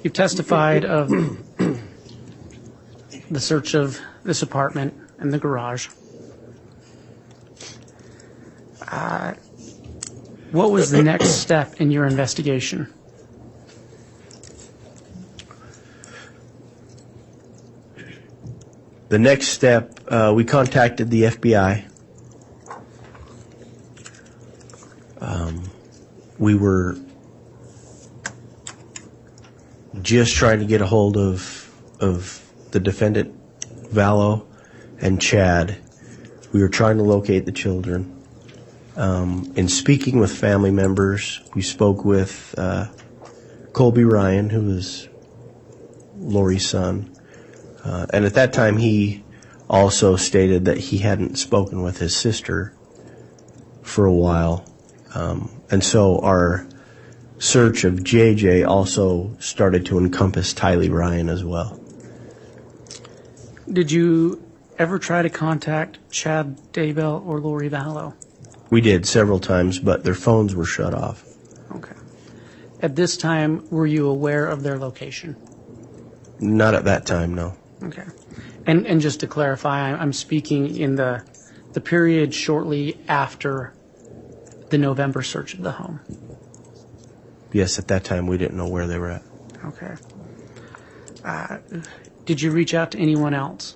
You've testified of the search of this apartment and the garage. What was the next step in your investigation? The next step, we contacted the FBI. We were just trying to get a hold of the defendant, Vallow, and Chad. We were trying to locate the children. In speaking with family members, we spoke with Colby Ryan, who was Lori's son. And at that time, he also stated that he hadn't spoken with his sister for a while. And so our search of JJ also started to encompass Tylee Ryan as well. Did you ever try to contact Chad Daybell or Lori Vallow? We did several times, but their phones were shut off. Okay. At this time, were you aware of their location? Not at that time, no. Okay. And just to clarify, I'm speaking in the period shortly after the November search of the home. Yes, at that time we didn't know where they were at. Okay. Did you reach out to anyone else?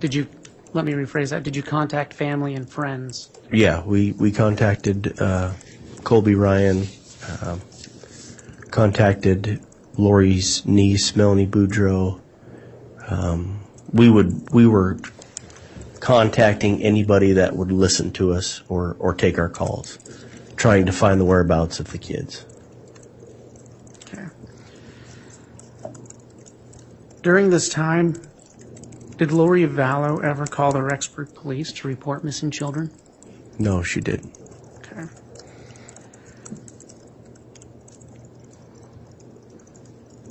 Let me rephrase that. Did you contact family and friends? Yeah, we contacted Colby Ryan, contacted Lori's niece, Melanie Boudreau. We were contacting anybody that would listen to us or take our calls, trying to find the whereabouts of the kids. Okay. During this time, did Lori Vallow ever call the Rexburg police to report missing children? No, she didn't. Okay.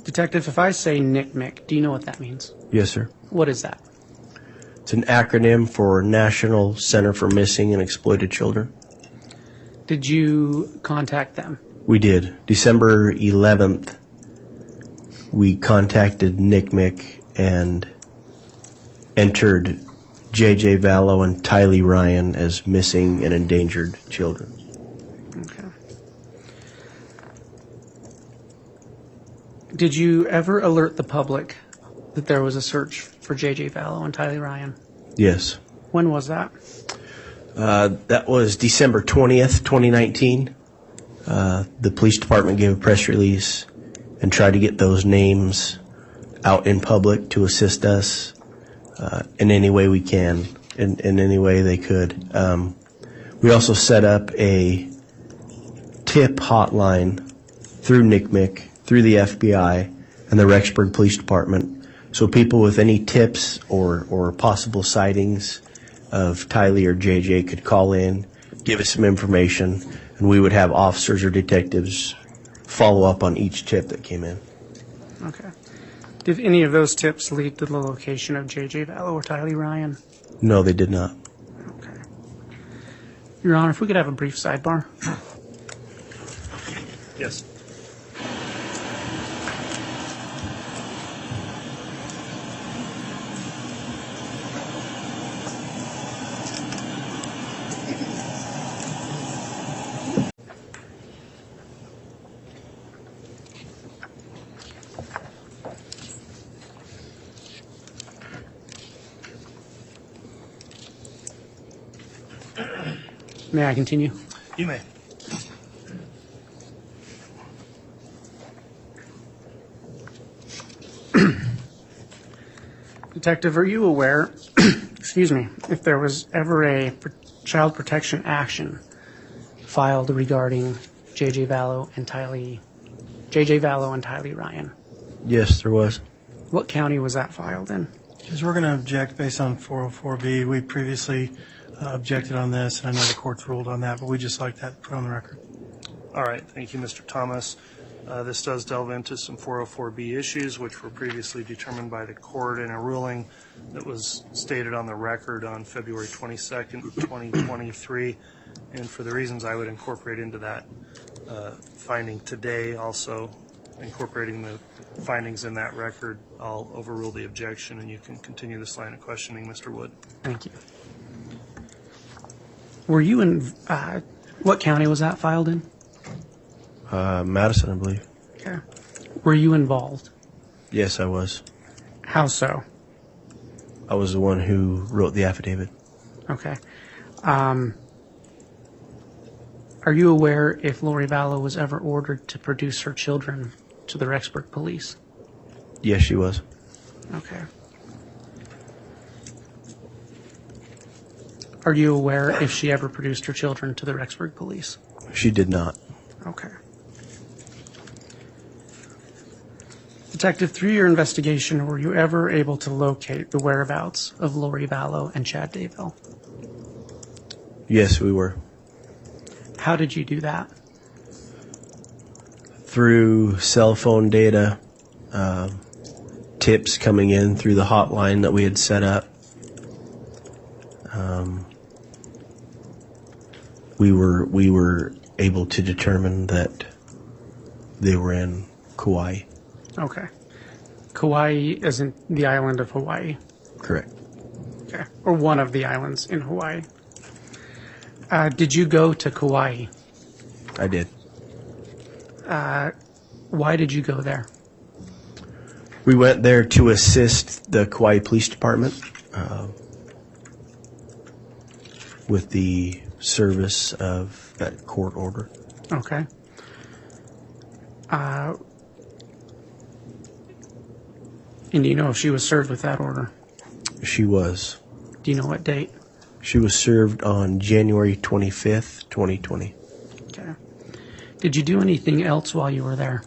Detective, if I say NCMEC, do you know what that means? Yes, sir. What is that? It's an acronym for National Center for Missing and Exploited Children. Did you contact them? We did. December 11th, we contacted NCMEC and entered JJ Vallow and Tylee Ryan as missing and endangered children. Okay. Did you ever alert the public that there was a search for JJ Vallow and Tylee Ryan? Yes. When was that? That was December 20th, 2019. The police department gave a press release and tried to get those names out in public to assist us in any way we can, in any way they could. We also set up a tip hotline through NCMEC, through the FBI, and the Rexburg Police Department, so people with any tips or possible sightings of Tylee or JJ could call in, give us some information, and we would have officers or detectives follow up on each tip that came in. Okay. Did any of those tips lead to the location of JJ Vallow or Tylee Ryan? No, they did not. Okay. Your Honor, if we could have a brief sidebar. Yes. May I continue? You may. Detective, are you aware, excuse me, if there was ever a child protection action filed regarding JJ Vallow and Tylee Ryan? Yes, there was. What county was that filed in? Because we're going to object based on 404B. We previously objected on this, and I know the court's ruled on that, but we just like that put on the record. All right, thank you, Mr. Thomas. This does delve into some 404B issues, which were previously determined by the court in a ruling that was stated on the record on February 22nd, 2023. And for the reasons I would incorporate into that finding today, also incorporating the findings in that record, I'll overrule the objection, and you can continue this line of questioning, Mr. Wood. Thank you. Were you in, what county was that filed in? Madison, I believe. Okay. Were you involved? Yes, I was. How so? I was the one who wrote the affidavit. Okay. Are you aware if Lori Vallow was ever ordered to produce her children to the Rexburg police? Yes, she was. Okay. Are you aware if she ever produced her children to the Rexburg police? She did not. Okay. Detective, through your investigation, were you ever able to locate the whereabouts of Lori Vallow and Chad Daybell? Yes, we were. How did you do that? Through cell phone data, tips coming in through the hotline that we had set up. We were able to determine that they were in Kauai. Okay. Kauai isn't the island of Hawaii. Correct. Okay. Or one of the islands in Hawaii. Did you go to Kauai? I did. Why did you go there? We went there to assist the Kauai Police Department with the service of that court order. Okay. And do you know if she was served with that order? She was. Do you know what date? She was served on January 25th, 2020. Okay. Did you do anything else while you were there?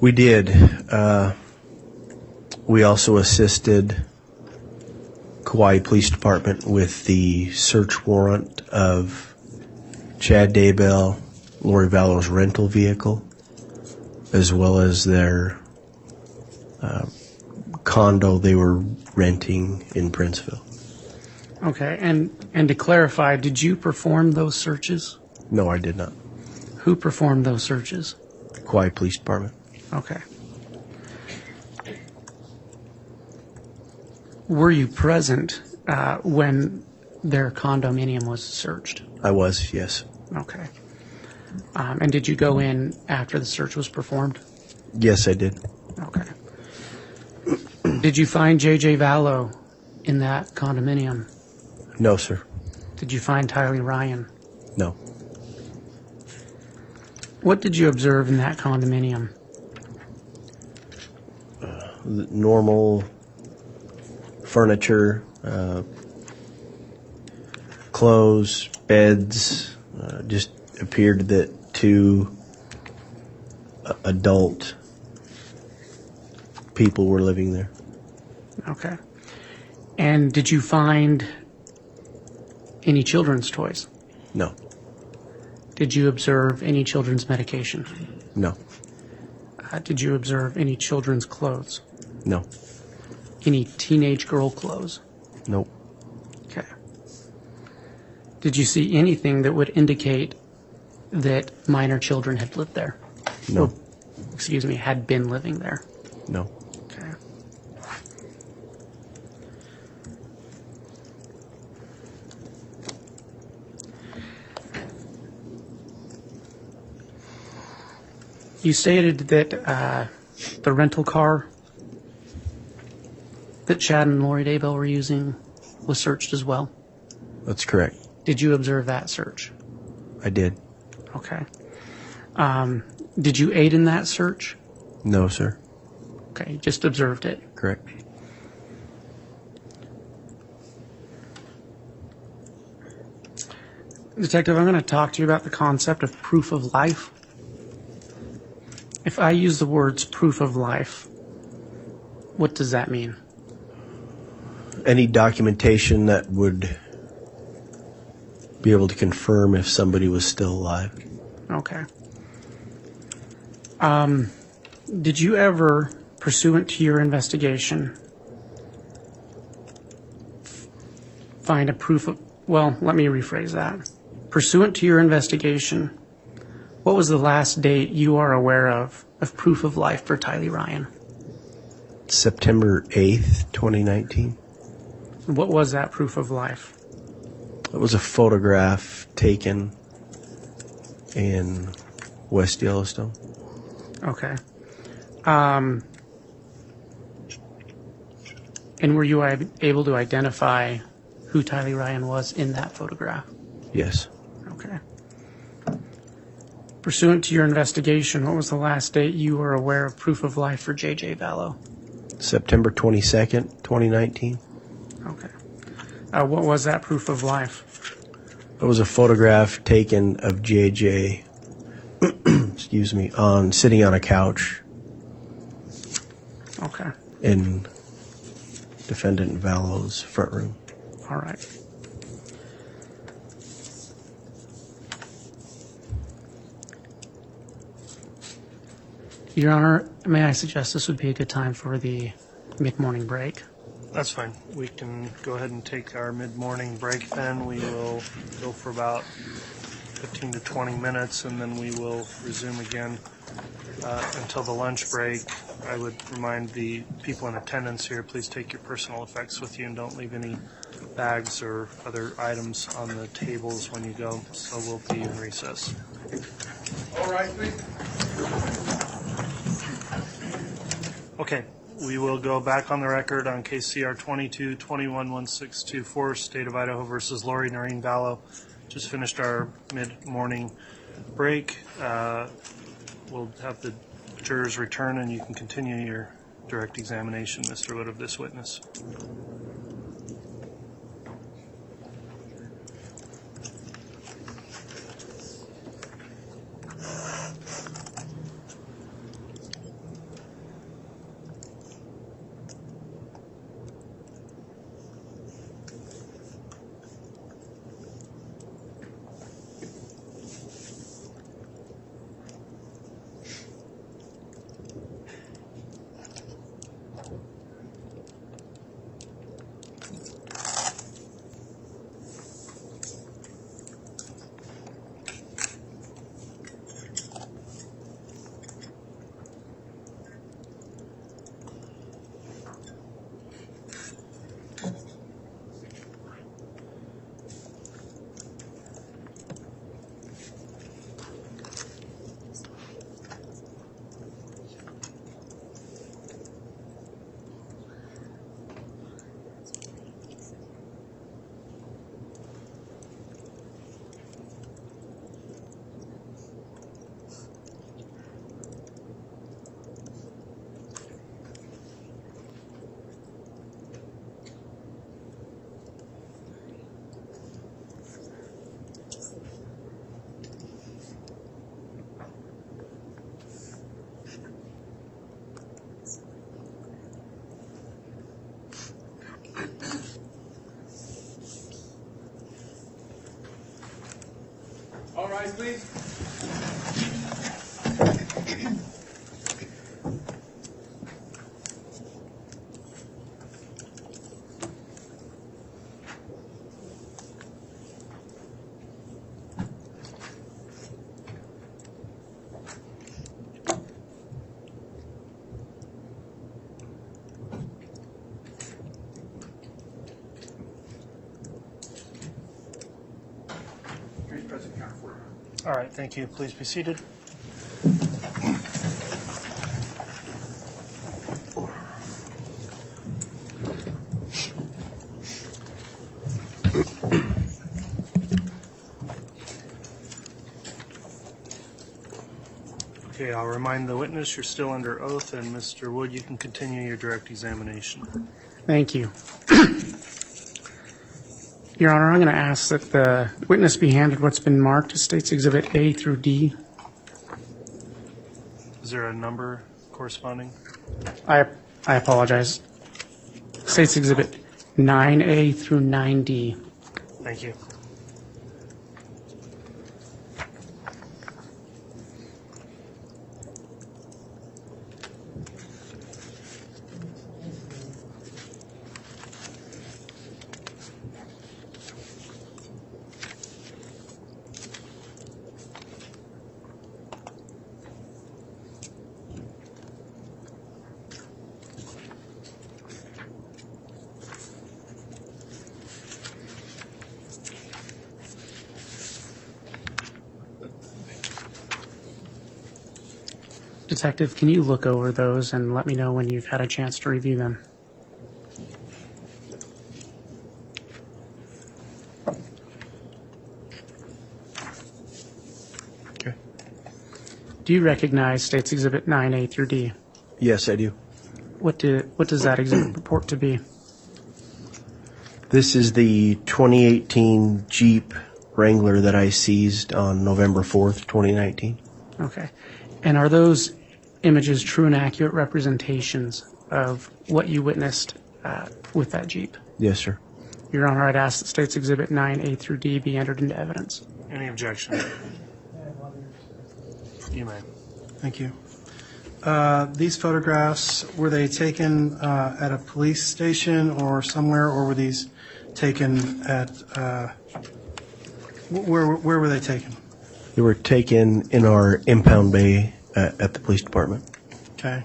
We did. We also assisted Kauai Police Department with the search warrant of Chad Daybell, Lori Vallow's rental vehicle, as well as their condo they were renting in Princeville. Okay, and to clarify, did you perform those searches? No, I did not. Who performed those searches? Kauai Police Department. Okay. Were you present when their condominium was searched? I was, yes. Okay. And did you go in after the search was performed? Yes, I did. Okay. Did you find JJ Vallow in that condominium? No, sir. Did you find Tylee Ryan? No. What did you observe in that condominium? Normal furniture, clothes, beds. Just appeared that two adult people were living there. Okay. And did you find any children's toys? No. Did you observe any children's medication? No. Did you observe any children's clothes? No. Any teenage girl clothes? Nope. Okay. Did you see anything that would indicate that minor children had lived there? No. Or, excuse me, had been living there? No. Okay. You stated that the rental car that Chad and Lori Daybell were using was searched as well. That's correct. Did you observe that search? I did. Okay. Did you aid in that search? No, sir. Okay, you just observed it. Correct. Detective, I'm going to talk to you about the concept of proof of life. If I use the words proof of life, what does that mean? Any documentation that would be able to confirm if somebody was still alive. Okay. Did you ever, pursuant to your investigation, find a proof of, well, let me rephrase that. Pursuant to your investigation, what was the last date you are aware of proof of life for Tylee Ryan? September 8th, 2019. What was that proof of life? It was a photograph taken in West Yellowstone. Okay. And were you able to identify who Tylee Ryan was in that photograph? Yes. Okay. Pursuant to your investigation, what was the last date you were aware of proof of life for JJ Vallow? September 22nd, 2019. Okay. What was that proof of life? It was a photograph taken of JJ, excuse me, sitting on a couch Okay. in Defendant Vallow's front room. All right. Your Honor, may I suggest this would be a good time for the mid-morning break? That's fine. We can go ahead and take our mid-morning break then. We will go for about 15 to 20 minutes, and then we will resume again until the lunch break. I would remind the people in attendance here, please take your personal effects with you and don't leave any bags or other items on the tables when you go. So we'll be in recess. All right, please. Okay, we will go back on the record on case CR 22-21-1624, State of Idaho versus Lori Noreen Vallow. Just finished our mid-morning break. We'll have the jurors return and you can continue your direct examination, Mr. Wood, of this witness. rise, please. Here's present count for you. All right, thank you. Please be seated. Okay, I'll remind the witness you're still under oath, and Mr. Wood, you can continue your direct examination. Thank you. Your Honor, I'm going to ask that the witness be handed what's been marked as States Exhibit A through D. Is there a number corresponding? I apologize. States Exhibit 9A through 9D. Thank you. Detective, can you look over those and let me know when you've had a chance to review them? Okay. Do you recognize States Exhibit 9A through D? Yes, I do. What does that exhibit purport to be? This is the 2018 Jeep Wrangler that I seized on November 4th, 2019. Okay. And are those images true and accurate representations of what you witnessed with that Jeep? Yes, sir. Your Honor, I'd ask that States Exhibit 9A through D be entered into evidence. Any objection? You may. Thank you. These photographs, were they taken at a police station or somewhere, or were these taken at, where were they taken? They were taken in our impound bay at the police department. Okay.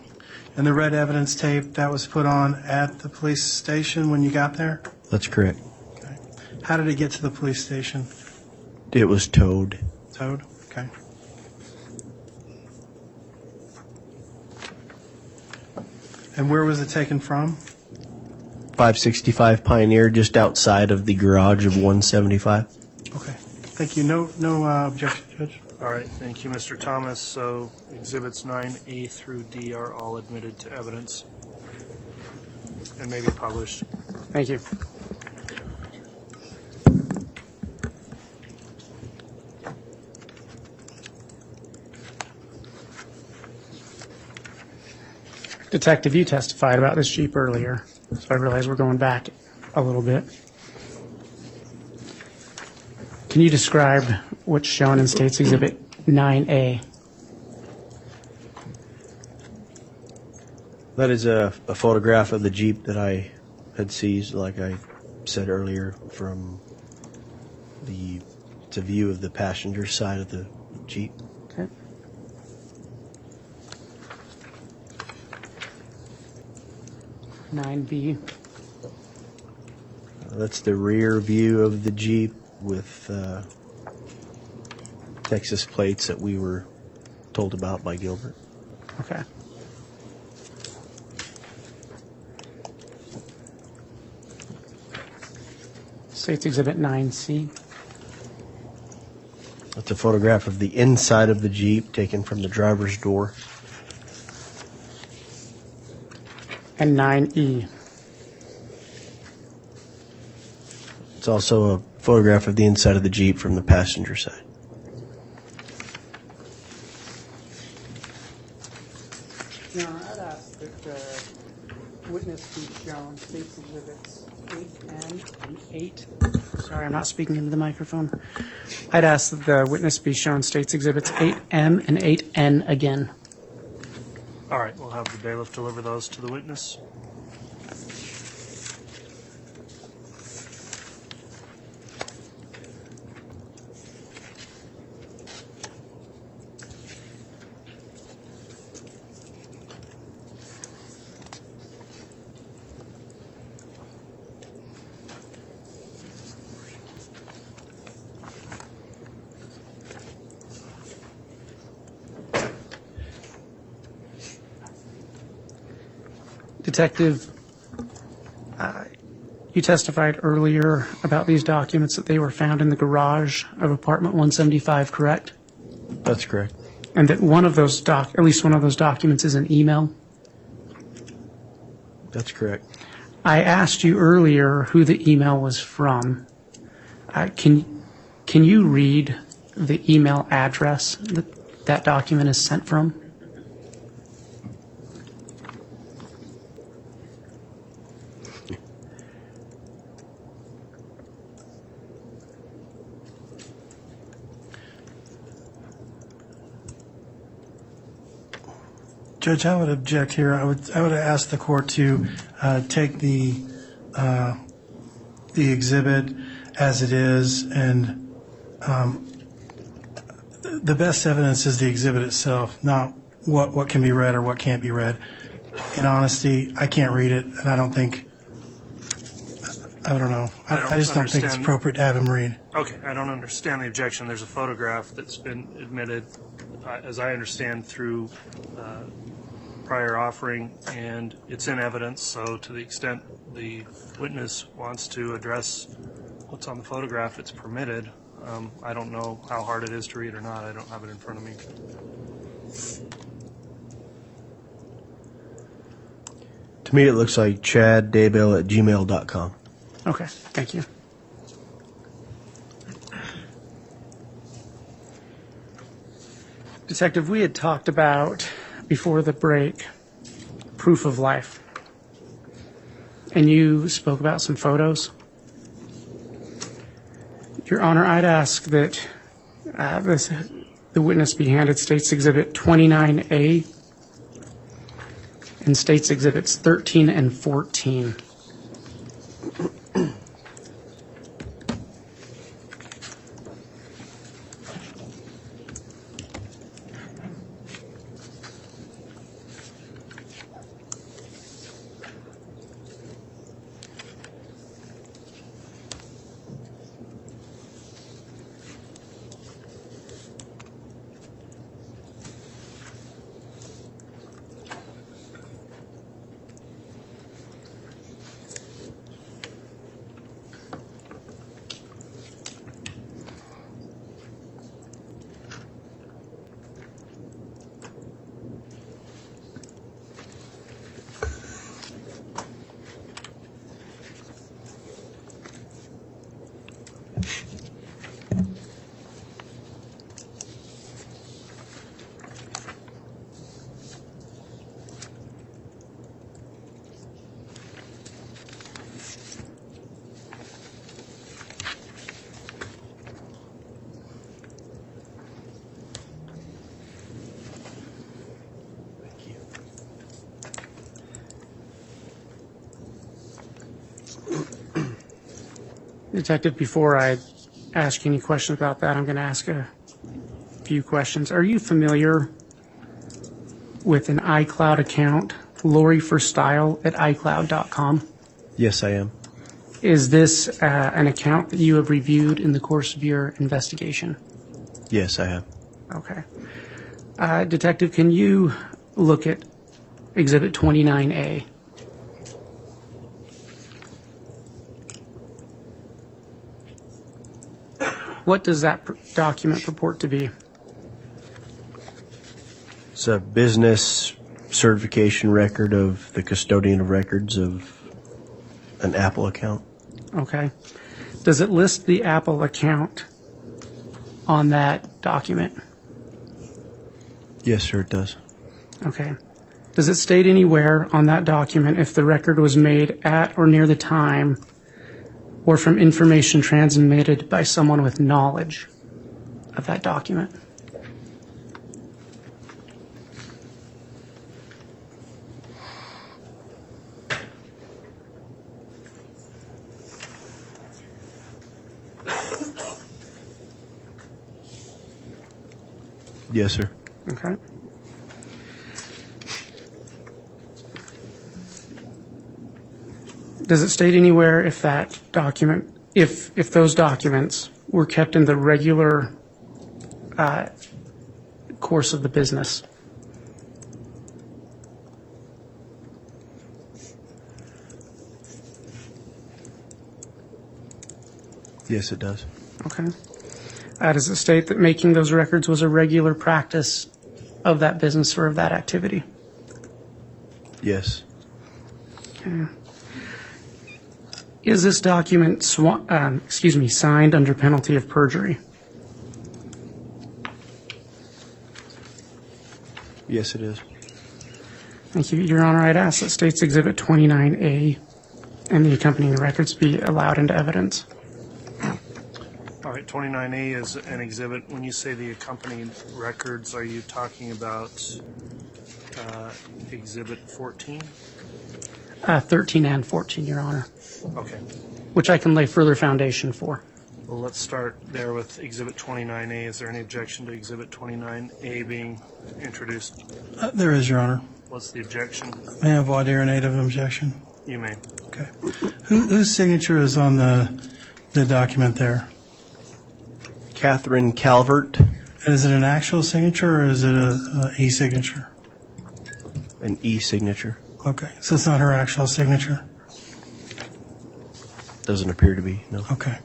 And the red evidence tape, that was put on at the police station when you got there? That's correct. Okay. How did it get to the police station? It was towed. Towed? Okay. And where was it taken from? 565 Pioneer, just outside of the garage of 175. Okay. Thank you. No objection, Judge. All right, thank you, Mr. Thomas. So exhibits 9A through D are all admitted to evidence and may be published. Thank you. Detective, you testified about this Jeep earlier, so I realize we're going back a little bit. Can you describe what's shown in States Exhibit 9A? That is a photograph of the Jeep that I had seized, like I said earlier, from it's a view of the passenger side of the Jeep. Okay. Nine B. That's the rear view of the Jeep with Texas plates that we were told about by Gilbert. Okay. States Exhibit 9C. That's a photograph of the inside of the Jeep taken from the driver's door. And 9E. It's also a photograph of the inside of the Jeep from the passenger side. Your Honor, I'd ask that the witness be shown States Exhibits 8N and 8. Sorry, I'm not speaking into the microphone. I'd ask that the witness be shown State's Exhibits 8M and 8N again. All right, we'll have the bailiff deliver those to the witness. Detective, you testified earlier about these documents that they were found in the garage of apartment 175, correct? That's correct. And that one of those at least one of those documents is an email? That's correct. I asked you earlier who the email was from. Can you read the email address that document is sent from? Judge, I would object here. I would ask the court to take the exhibit as it is, and the best evidence is the exhibit itself, not what can be read or what can't be read. In honesty, I can't read it, and I don't know. I just don't think it's appropriate to have him read. Okay, I don't understand the objection. There's a photograph that's been admitted, as I understand, through prior offering, and it's in evidence, so to the extent the witness wants to address what's on the photograph, it's permitted. I don't know how hard it is to read or not. I don't have it in front of me. To me, it looks like Chad Daybell at gmail.com. Okay, thank you. Detective, we had talked about, before the break, proof of life. And you spoke about some photos. Your Honor, I'd ask that the witness be handed State's Exhibit 29A and State's Exhibits 13 and 14. Detective, before I ask any questions about that, I'm going to ask a few questions. Are you familiar with an iCloud account, Lori for Style at iCloud.com? Yes, I am. Is this an account that you have reviewed in the course of your investigation? Yes, I have. Okay. Detective, can you look at Exhibit 29A? What does that document purport to be? It's a business certification record of the custodian of records of an Apple account. Okay. Does it list the Apple account on that document? Yes, sir, it does. Okay. Does it state anywhere on that document if the record was made at or near the time or from information transmitted by someone with knowledge of that document. Yes, sir. Okay. Does it state anywhere if that document, if those documents were kept in the regular course of the business? Yes, it does. Okay. Does it state that making those records was a regular practice of that business or of that activity? Yes. Okay. Is this document signed under penalty of perjury? Yes, it is. Thank you, Your Honor. I'd ask that State's Exhibit 29A and the accompanying records be allowed into evidence. All right, 29A is an exhibit. When you say the accompanying records, are you talking about Exhibit 14? 13 and 14, Your Honor, Okay. which I can lay further foundation for. Well, let's start there with Exhibit 29A. Is there any objection to Exhibit 29A being introduced? There is, Your Honor. What's the objection? May I have voir dire native objection? You may. Okay. Whose signature is on the document there? Catherine Calvert, Is it an actual signature or is it a e-signature? an e-signature. Okay, so it's not her actual signature? Doesn't appear to be, no. Okay.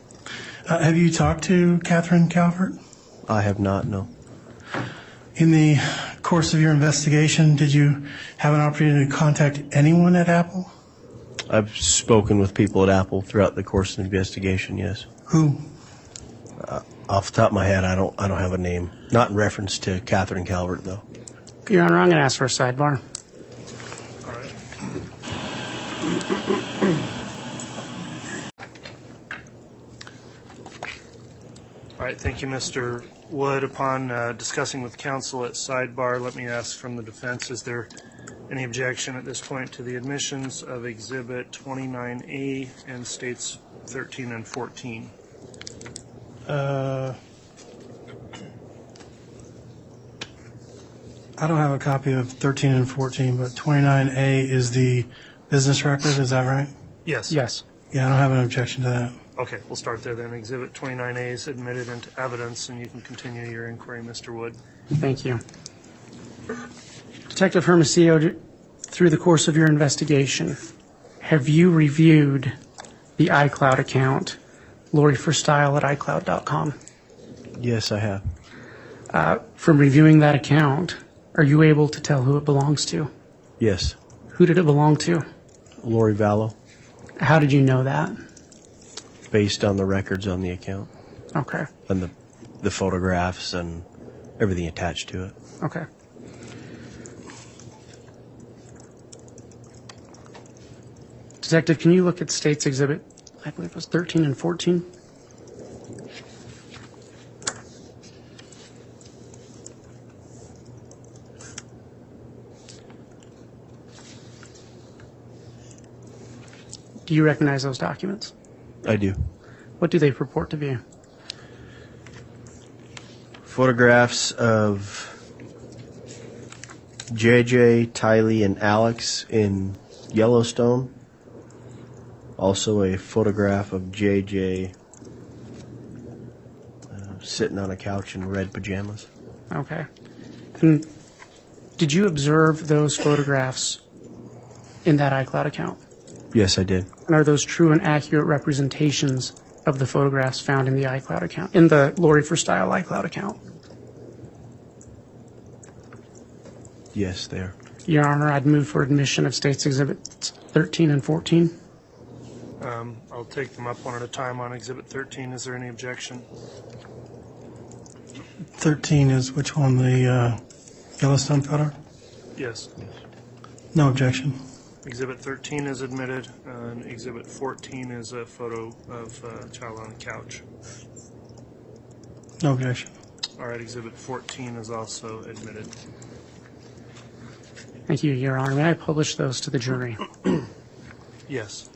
Have you talked to Catherine Calvert? I have not, no. In the course of your investigation, did you have an opportunity to contact anyone at Apple? I've spoken with people at Apple throughout the course of the investigation, yes. Who? Off the top of my head, I don't have a name. Not in reference to Catherine Calvert, though. Your Honor, I'm going to ask for a sidebar. All right. All right, thank you, Mr. Wood. Upon discussing with counsel at sidebar, let me ask from the defense, is there any objection at this point to the admissions of Exhibit 29A and States 13 and 14? I don't have a copy of 13 and 14, but 29A is the business record, is that right? Yes. Yes. Yeah, I don't have an objection to that. Okay, we'll start there then. Exhibit 29A is admitted into evidence, and you can continue your inquiry, Mr. Wood. Thank you. Detective Hermosillo, through the course of your investigation, have you reviewed the iCloud account, LoriForStyle@iCloud.com? Yes, I have. From reviewing that account, are you able to tell who it belongs to? Yes. Who did it belong to? Lori Vallow, How did you know that? based on the records on the account Okay. and the photographs and everything attached to it. Okay. Detective, can you look at State's Exhibit, I believe it was 13 and 14? Do you recognize those documents? I do. What do they purport to be? Photographs of JJ, Tylee, and Alex in Yellowstone. Also a photograph of JJ sitting on a couch in red pajamas. Okay. And did you observe those photographs in that iCloud account? Yes, I did. And are those true and accurate representations of the photographs found in the iCloud account, in the Lori for Style iCloud account? Yes, they are. Your Honor, I'd move for admission of State's Exhibits 13 and 14. I'll take them up one at a time. On Exhibit 13, is there any objection? 13 is which one, the Yellowstone photo? Yes. No objection. Exhibit 13 is admitted, and Exhibit 14 is a photo of a child on a couch. No objection. All right, Exhibit 14 is also admitted. Thank you, Your Honor. May I publish those to the jury? Yes.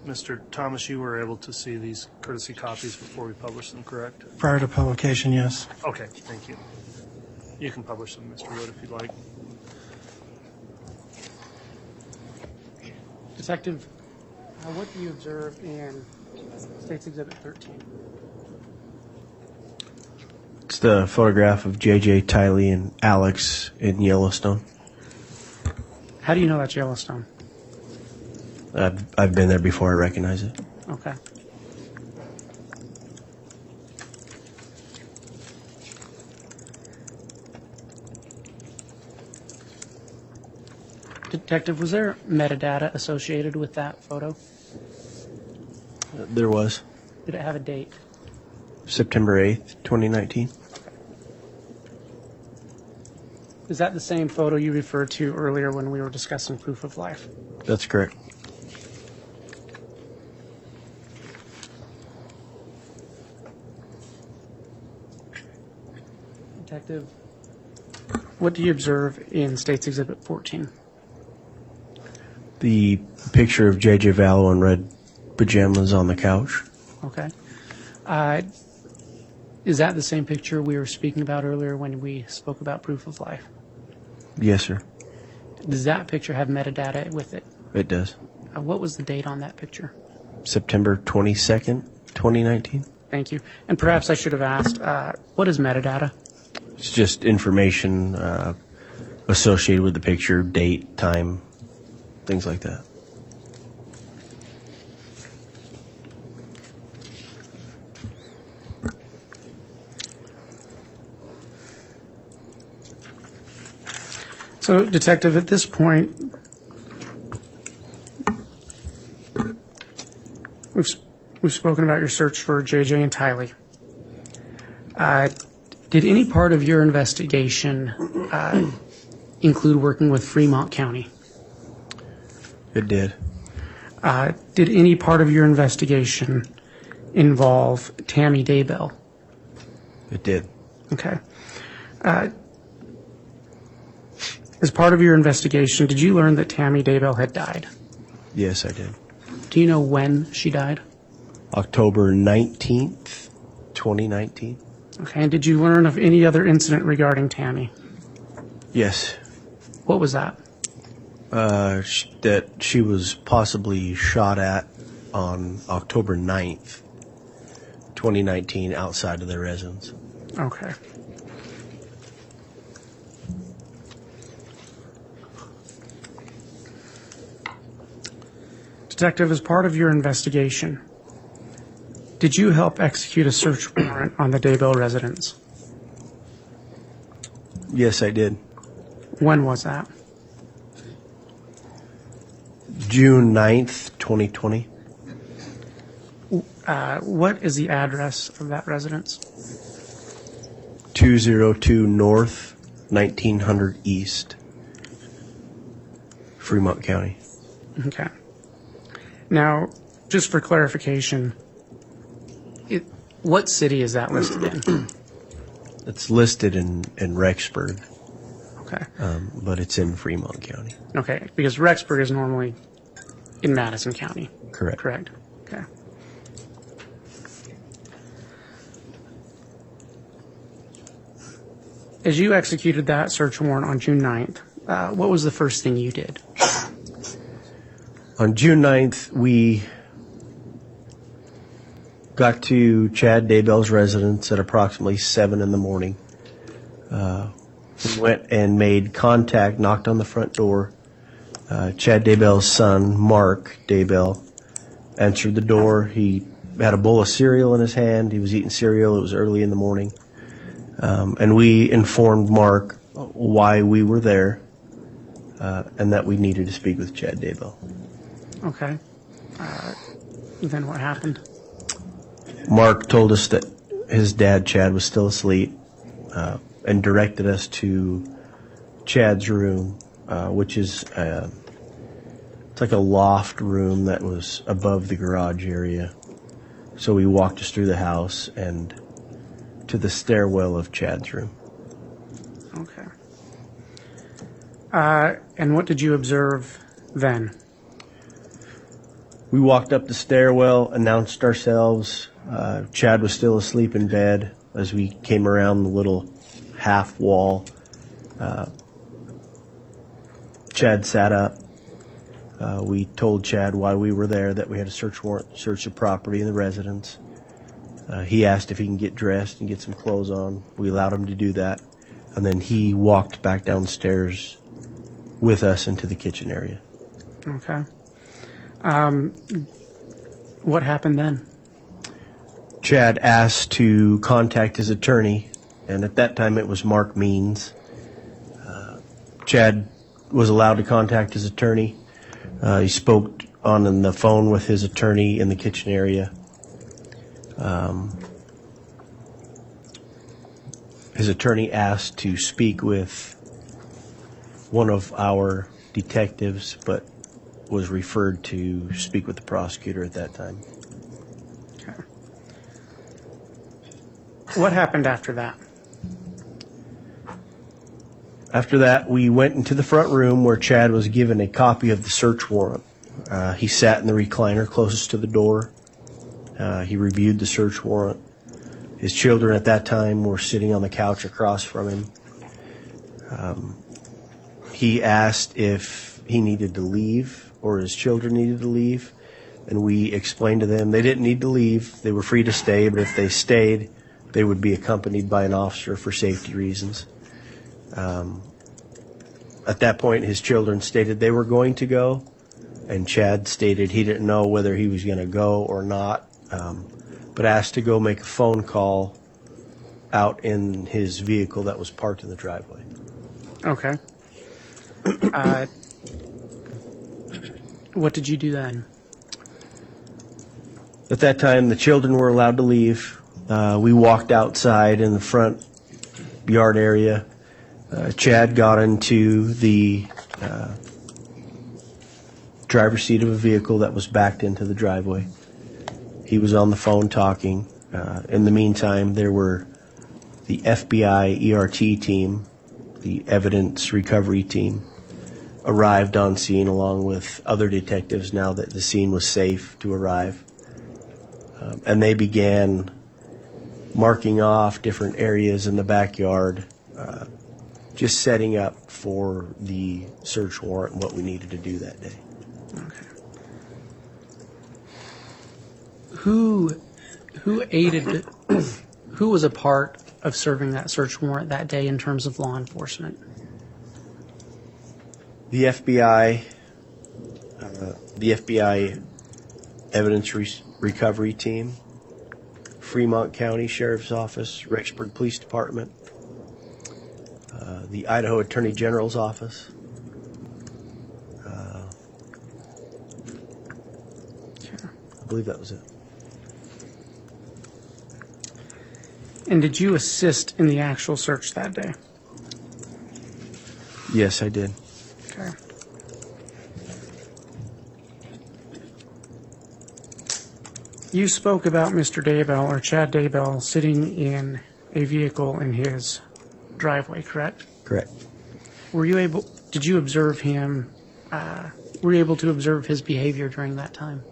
Mr. Thomas, you were able to see these courtesy copies before we published them, correct? Prior to publication, yes. Okay, thank you. You can publish them, Mr. Wood, if you'd like. Detective, what do you observe in State's Exhibit 13? It's the photograph of JJ, Tylee, and Alex in Yellowstone. How do you know that's Yellowstone? I've been there before. I recognize it. Okay. Detective, was there metadata associated with that photo? There was Did it have a date? September 8th, 2019. Is that the same photo you referred to earlier when we were discussing proof of life? That's correct. Detective, what do you observe in State's Exhibit 14? The picture of JJ Vallow in red pajamas on the couch. Okay. Is that the same picture we were speaking about earlier when we spoke about proof of life? Yes, sir. Does that picture have metadata with it? It does. What was the date on that picture? September 22nd, 2019. Thank you. And perhaps I should have asked, what is metadata? It's just information associated with the picture, date, time, things like that. So, Detective, at this point, we've spoken about your search for JJ and Tylee. Did any part of your investigation include working with Fremont County? It did. Did any part of your investigation involve Tammy Daybell? It did. Okay. As part of your investigation, did you learn that Tammy Daybell had died? Yes, I did. Do you know when she died? October 19th, 2019. Okay, and did you learn of any other incident regarding Tammy? Yes. What was that? That she was possibly shot at on October 9th, 2019, outside of their residence. Okay. Detective, as part of your investigation, did you help execute a search warrant on the Daybell residence? Yes, I did. When was that? June 9th, 2020. What is the address of that residence? 202 North, 1900 East, Fremont County. Okay. Now, just for clarification, what city is that listed in? It's listed in Rexburg, Okay. but it's in Fremont County. Okay, because Rexburg is normally in Madison County. Correct. Correct. Okay. As you executed that search warrant on June 9th, what was the first thing you did? On June 9th, we got to Chad Daybell's residence at approximately 7 in the morning. We went and made contact, knocked on the front door. Chad Daybell's son, Mark Daybell, answered the door. He had a bowl of cereal in his hand. He was eating cereal. It was early in the morning. And we informed Mark why we were there and that we needed to speak with Chad Daybell. Okay. Then what happened? Mark told us that his dad, Chad, was still asleep, and directed us to Chad's room, which is it's like a loft room that was above the garage area. So he walked us through the house and to the stairwell of Chad's room. Okay. And what did you observe then? We walked up the stairwell, announced ourselves. Chad was still asleep in bed as we came around the little half wall. Chad sat up. We told Chad why we were there, that we had a search warrant, search the property and the residence. He asked if he can get dressed and get some clothes on. We allowed him to do that. And then he walked back downstairs with us into the kitchen area. Okay. What happened then? Chad asked to contact his attorney, and at that time it was Mark Means. Chad was allowed to contact his attorney. He spoke on the phone with his attorney in the kitchen area. His attorney asked to speak with one of our detectives, but was referred to speak with the prosecutor at that time. Okay. What happened after that? After that, we went into the front room where Chad was given a copy of the search warrant. He sat in the recliner closest to the door. He reviewed the search warrant. His children at that time were sitting on the couch across from him. He asked if he needed to leave or his children needed to leave, and we explained to them they didn't need to leave. They were free to stay, but if they stayed, they would be accompanied by an officer for safety reasons. At that point, his children stated they were going to go, and Chad stated he didn't know whether he was going to go or not, but asked to go make a phone call out in his vehicle that was parked in the driveway. Okay. What did you do then? At that time, the children were allowed to leave. We walked outside in the front yard area. Chad got into the driver's seat of a vehicle that was backed into the driveway. He was on the phone talking. In the meantime, there were the FBI ERT team, the evidence recovery team, arrived on scene along with other detectives now that the scene was safe to arrive. And they began marking off different areas in the backyard, just setting up for the search warrant and what we needed to do that day. Okay. Who aided, who was a part of serving that search warrant that day in terms of law enforcement? The FBI evidence recovery team, Fremont County Sheriff's Office, Rexburg Police Department, the Idaho Attorney General's Office. I believe that was it. And did you assist in the actual search that day? Yes, I did. Okay. You spoke about Mr. Daybell, or Chad Daybell, sitting in a vehicle in his driveway, correct? Correct. Did you observe him, were you able to observe his behavior during that time?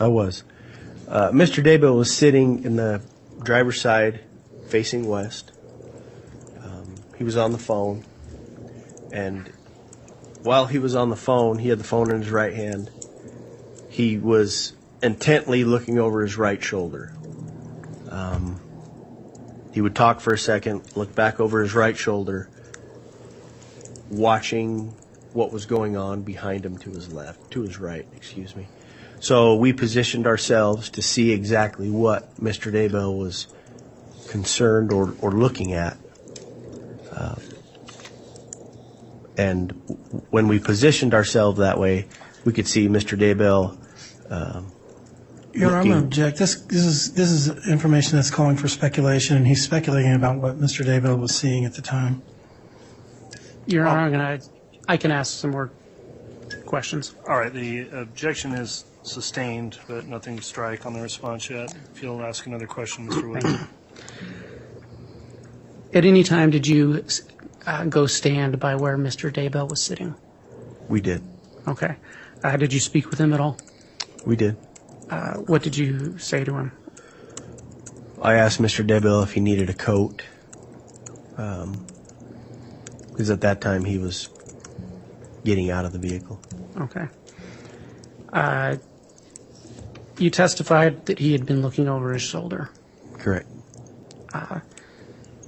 I was. Mr. Daybell was sitting in the driver's side facing west. He was on the phone, and while he was on the phone, he had the phone in his right hand. He was intently looking over his right shoulder. He would talk for a second, look back over his right shoulder, watching what was going on behind him to his right. So we positioned ourselves to see exactly what Mr. Daybell was concerned or looking at. And when we positioned ourselves that way, we could see Mr. Daybell Your Honor, I'm going to looking. object. This is information that's calling for speculation, and he's speculating about what Mr. Daybell was seeing at the time. Your Honor, I can ask some more questions. All right, the objection is sustained, but nothing to strike on the response yet. If you'll ask another question, Mr. Williams. At any time, did you go stand by where Mr. Daybell was sitting? We did. Okay. Did you speak with him at all? We did. What did you say to him? I asked Mr. Daybell if he needed a coat, because at that time he was getting out of the vehicle. Okay. You testified that he had been looking over his shoulder, Correct.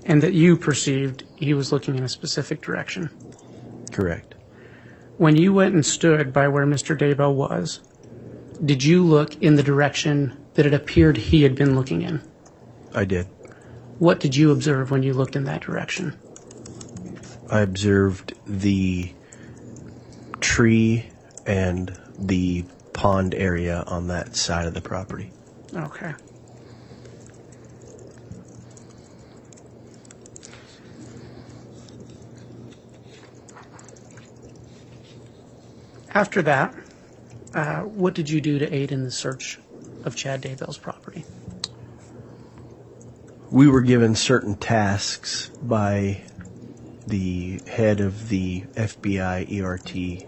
and that you perceived he was looking in a specific direction. Correct. When you went and stood by where Mr. Daybell was, did you look in the direction that it appeared he had been looking in? I did. What did you observe when you looked in that direction? I observed the tree and the pond area on that side of the property. Okay. After that, what did you do to aid in the search of Chad Daybell's property? We were given certain tasks by the head of the FBI ERT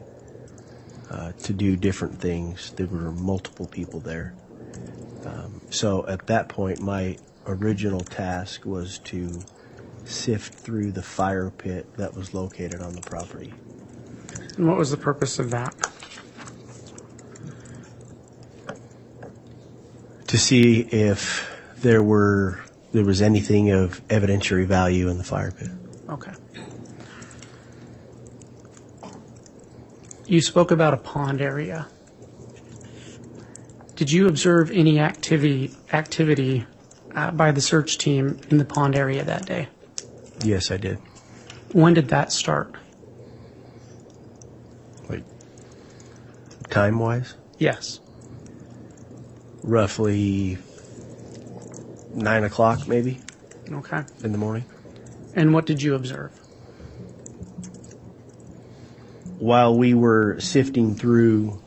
to do different things. There were multiple people there. So at that point, my original task was to sift through the fire pit that was located on the property. And what was the purpose of that? To see if there was anything of evidentiary value in the fire pit. Okay. You spoke about a pond area. Did you observe any activity by the search team in the pond area that day? Yes, I did. When did that start? Like, time-wise? Yes. Roughly 9 o'clock, maybe, Okay. in the morning. And what did you observe? While we were sifting through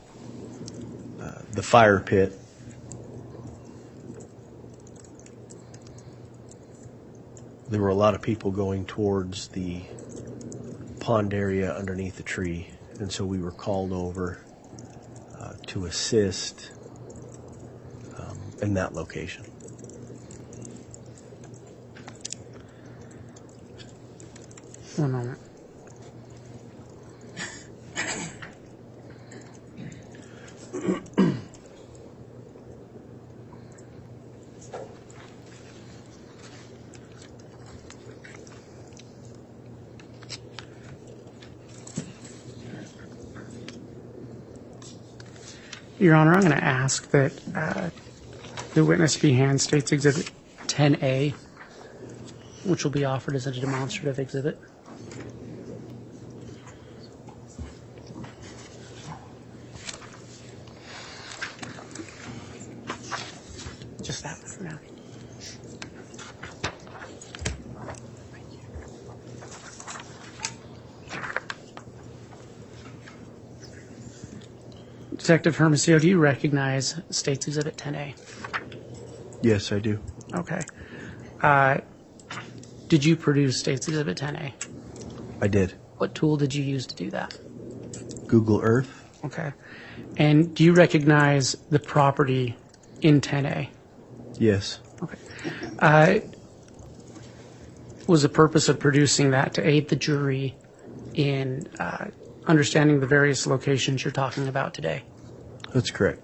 the fire pit, there were a lot of people going towards the pond area underneath the tree, and so we were called over to assist in that location. One moment. Your Honor, I'm going to ask that the witness be hand States Exhibit 10A, which will be offered as a demonstrative exhibit. Just that for now. Detective Hermosillo, do you recognize States Exhibit 10A? Yes, I do. Okay. Did you produce States Exhibit 10A? I did. What tool did you use to do that? Google Earth? Okay. And do you recognize the property in 10A? Yes. Okay. Was the purpose of producing that to aid the jury in understanding the various locations you're talking about today? That's correct.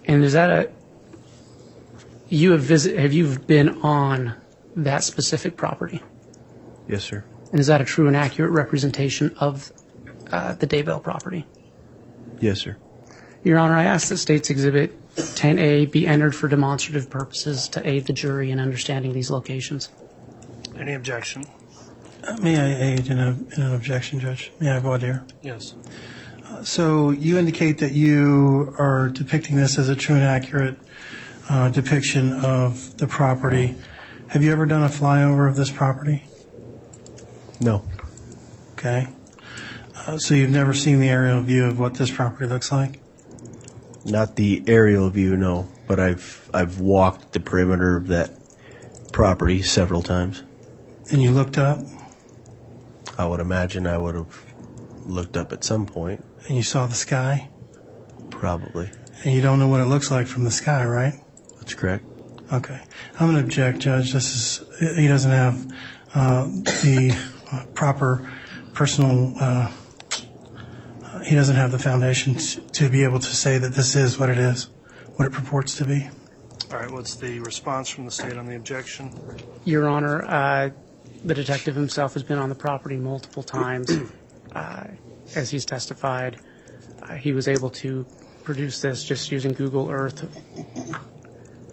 And is that have you been on that specific property? Yes, sir. And is that a true and accurate representation of the Daybell property? Yes, sir. Your Honor, I ask that States Exhibit 10A be entered for demonstrative purposes to aid the jury in understanding these locations. Any objection? May I aid in an objection, Judge? May I voir dire? Yes. So you indicate that you are depicting this as a true and accurate depiction of the property. Have you ever done a flyover of this property? No. Okay. So you've never seen the aerial view of what this property looks like? Not the aerial view, no, but I've walked the perimeter of that property several times. And you looked up I would imagine I would have looked up at some point, and you saw the sky? probably. And you don't know what it looks like from the sky, right? That's correct. Okay. I'm going to object, Judge. He doesn't have the proper personal, he doesn't have the foundation to be able to say that this is what it is, what it purports to be. All right, what's the response from the state on the objection? Your Honor, the detective himself has been on the property multiple times. As he's testified, he was able to produce this just using Google Earth.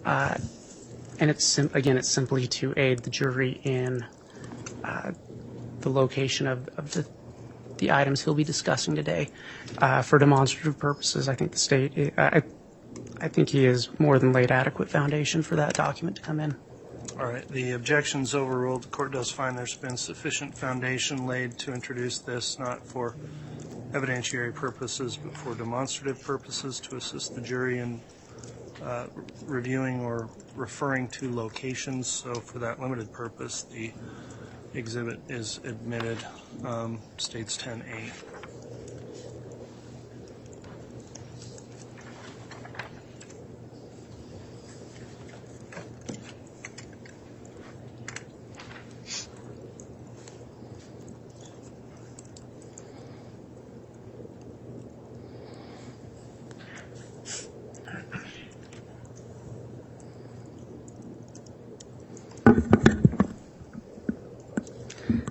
And it's simply to aid the jury in the location of the items he'll be discussing today. For demonstrative purposes, I think the state, I think he has more than laid adequate foundation for that document to come in. All right, the objection's overruled. The court does find there's been sufficient foundation laid to introduce this, not for evidentiary purposes, but for demonstrative purposes to assist the jury in reviewing or referring to locations. So for that limited purpose, the exhibit is admitted. States 10A.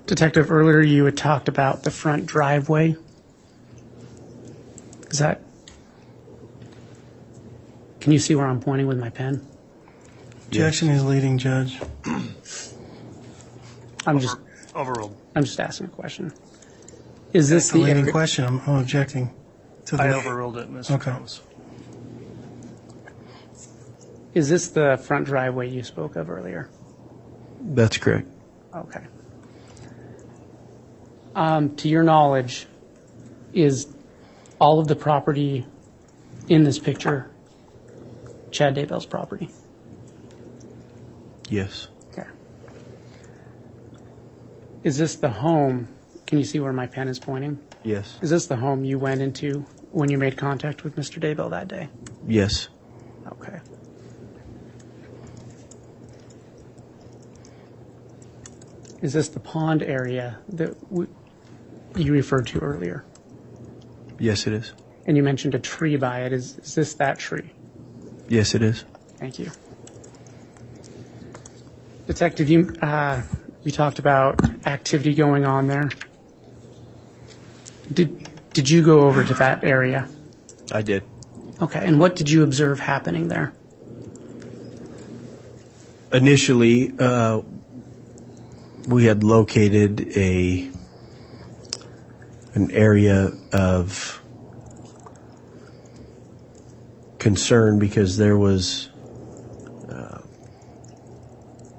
Detective, earlier you had talked about the front driveway. Is that, can you see where I'm pointing with my pen? Objection is leading, Judge. I'm just Overruled. asking a question. Is this It's a the leading area? question. I'm objecting to I the. overruled it, Mr. Okay. Thomas. Is this the front driveway you spoke of earlier? That's correct. Okay. To your knowledge, is all of the property in this picture Chad Daybell's property? Yes. Okay. Is this the home? Can you see where my pen is pointing? Yes. Is this the home you went into when you made contact with Mr. Daybell that day? Yes. Okay. Is this the pond area that you referred to earlier? Yes, it is. And you mentioned a tree by it. Is this that tree? Yes, it is. Thank you. Detective, you talked about activity going on there. Did you go over to that area? I did. Okay, and what did you observe happening there? Initially, we had located an area of concern because there was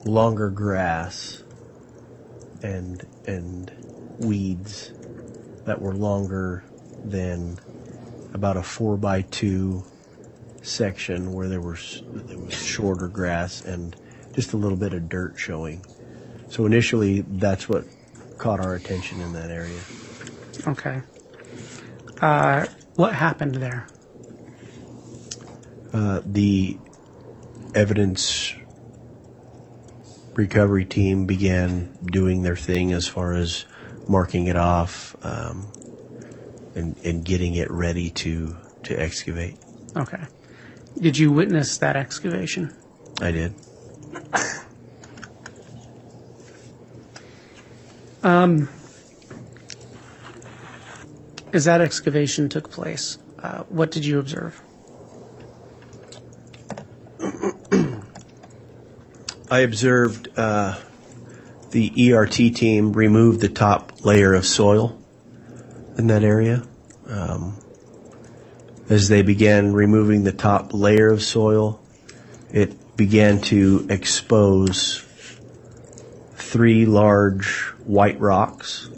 longer grass and weeds that were longer than about a 4x2 section where there was shorter grass and just a little bit of dirt showing. So initially, that's what caught our attention in that area. Okay. What happened there? The evidence recovery team began doing their thing as far as marking it off and getting it ready to excavate. Okay. Did you witness that excavation? I did. As that excavation took place, what did you observe? I observed the ERT team remove the top layer of soil in that area. As they began removing the top layer of soil, it began to expose 3 large white rocks.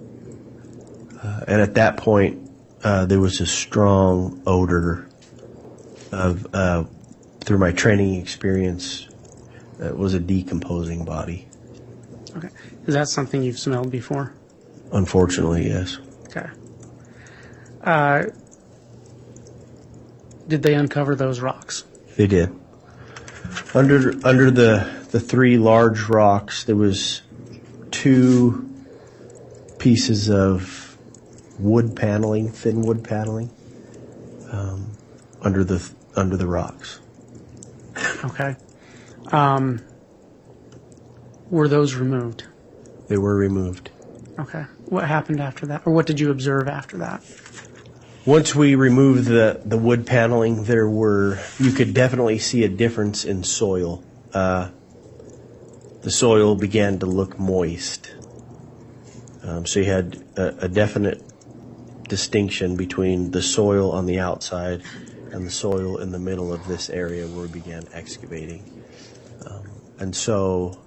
And at that point, there was a strong odor of, through my training experience, it was a decomposing body. Okay. Is that something you've smelled before? Unfortunately, yes. Okay. Did they uncover those rocks? They did. Under the 3 large rocks, there was 2 pieces of wood paneling, thin wood paneling, under the rocks. Okay. Were those removed? They were removed. Okay. What happened after that? Or what did you observe after that? Once we removed the wood paneling, you could definitely see a difference in soil. The soil began to look moist. So you had a definite distinction between the soil on the outside and the soil in the middle of this area where we began excavating. And so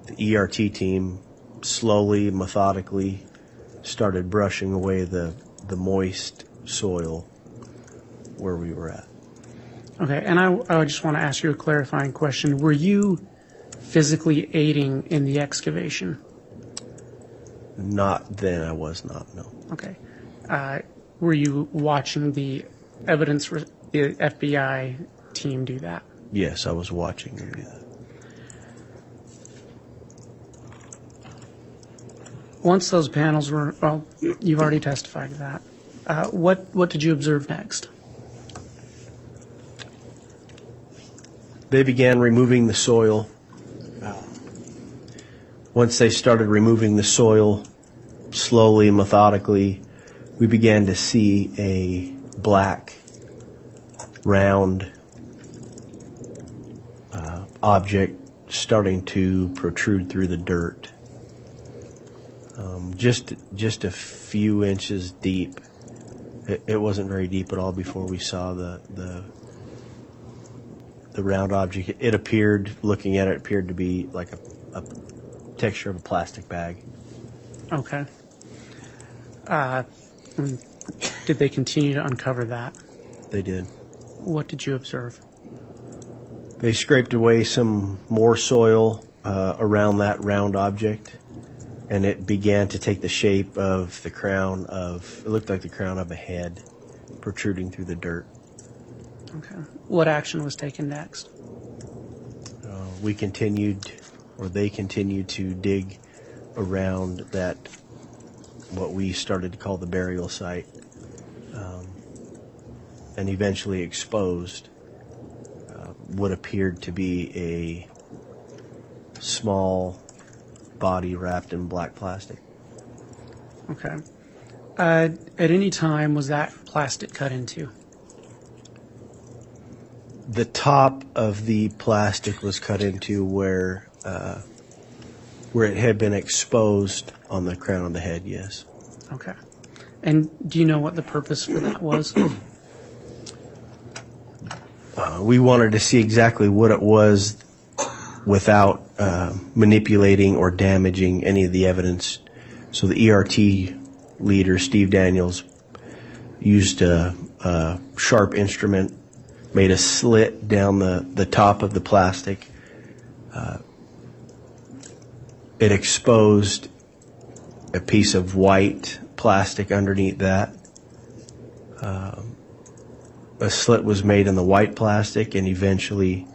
the ERT team slowly, methodically started brushing away the moist soil where we were at. Okay. And I just want to ask you a clarifying question. Were you physically aiding in the excavation? Not then, I was not, no. Okay. Were you watching the the FBI team do that? Yes, I was watching them do that. Once those panels were, well, you've already testified to that. What did you observe next? They began removing the soil. Once they started removing the soil, slowly and methodically, we began to see a black, round object starting to protrude through the dirt. Just a few inches deep. It wasn't very deep at all before we saw the round object. It appeared, looking at it, appeared to be like a texture of a plastic bag. Okay. Did they continue to uncover that? They did. What did you observe? They scraped away some more soil around that round object, and it began to take the shape of it looked like the crown of a head protruding through the dirt. Okay. What action was taken next? They continued to dig around that, what we started to call the burial site, and eventually exposed what appeared to be a small body wrapped in black plastic. Okay. At any time, was that plastic cut into? The top of the plastic was cut into where it had been exposed on the crown of the head, yes. Okay. And do you know what the purpose for that was? We wanted to see exactly what it was without manipulating or damaging any of the evidence. So the ERT leader, Steve Daniels, used a sharp instrument, made a slit down the top of the plastic. It exposed a piece of white plastic underneath that. A slit was made in the white plastic, and eventually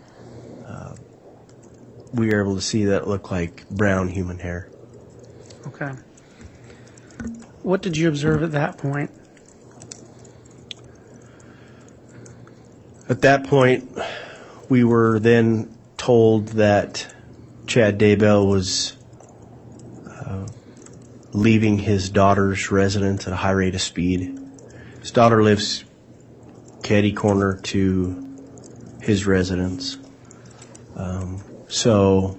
we were able to see that it looked like brown human hair. Okay. What did you observe at that point? At that point, we were then told that Chad Daybell was leaving his daughter's residence at a high rate of speed. His daughter lives caddy corner to his residence. So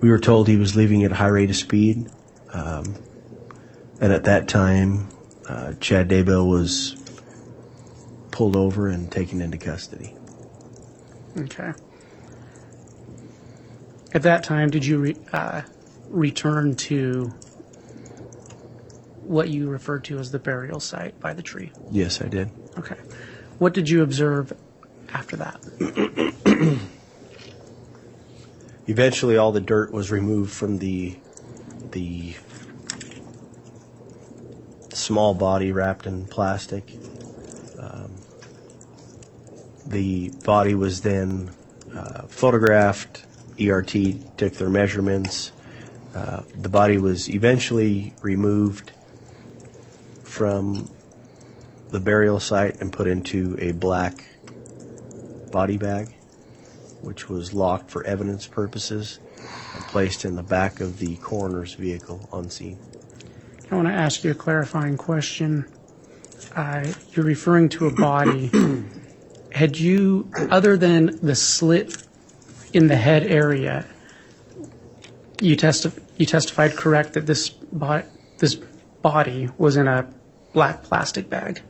we were told he was leaving at a high rate of speed. And at that time, Chad Daybell was pulled over and taken into custody. Okay. At that time, did you return to what you referred to as the burial site by the tree? Yes, I did. Okay. What did you observe after that? Eventually, all the dirt was removed from the small body wrapped in plastic. The body was then photographed. ERT took their measurements. The body was eventually removed from the burial site and put into a black body bag, which was locked for evidence purposes and placed in the back of the coroner's vehicle on scene. I want to ask you a clarifying question. You're referring to a body. Had you, other than the slit in the head area, you testified correct that this body was in a black plastic bag?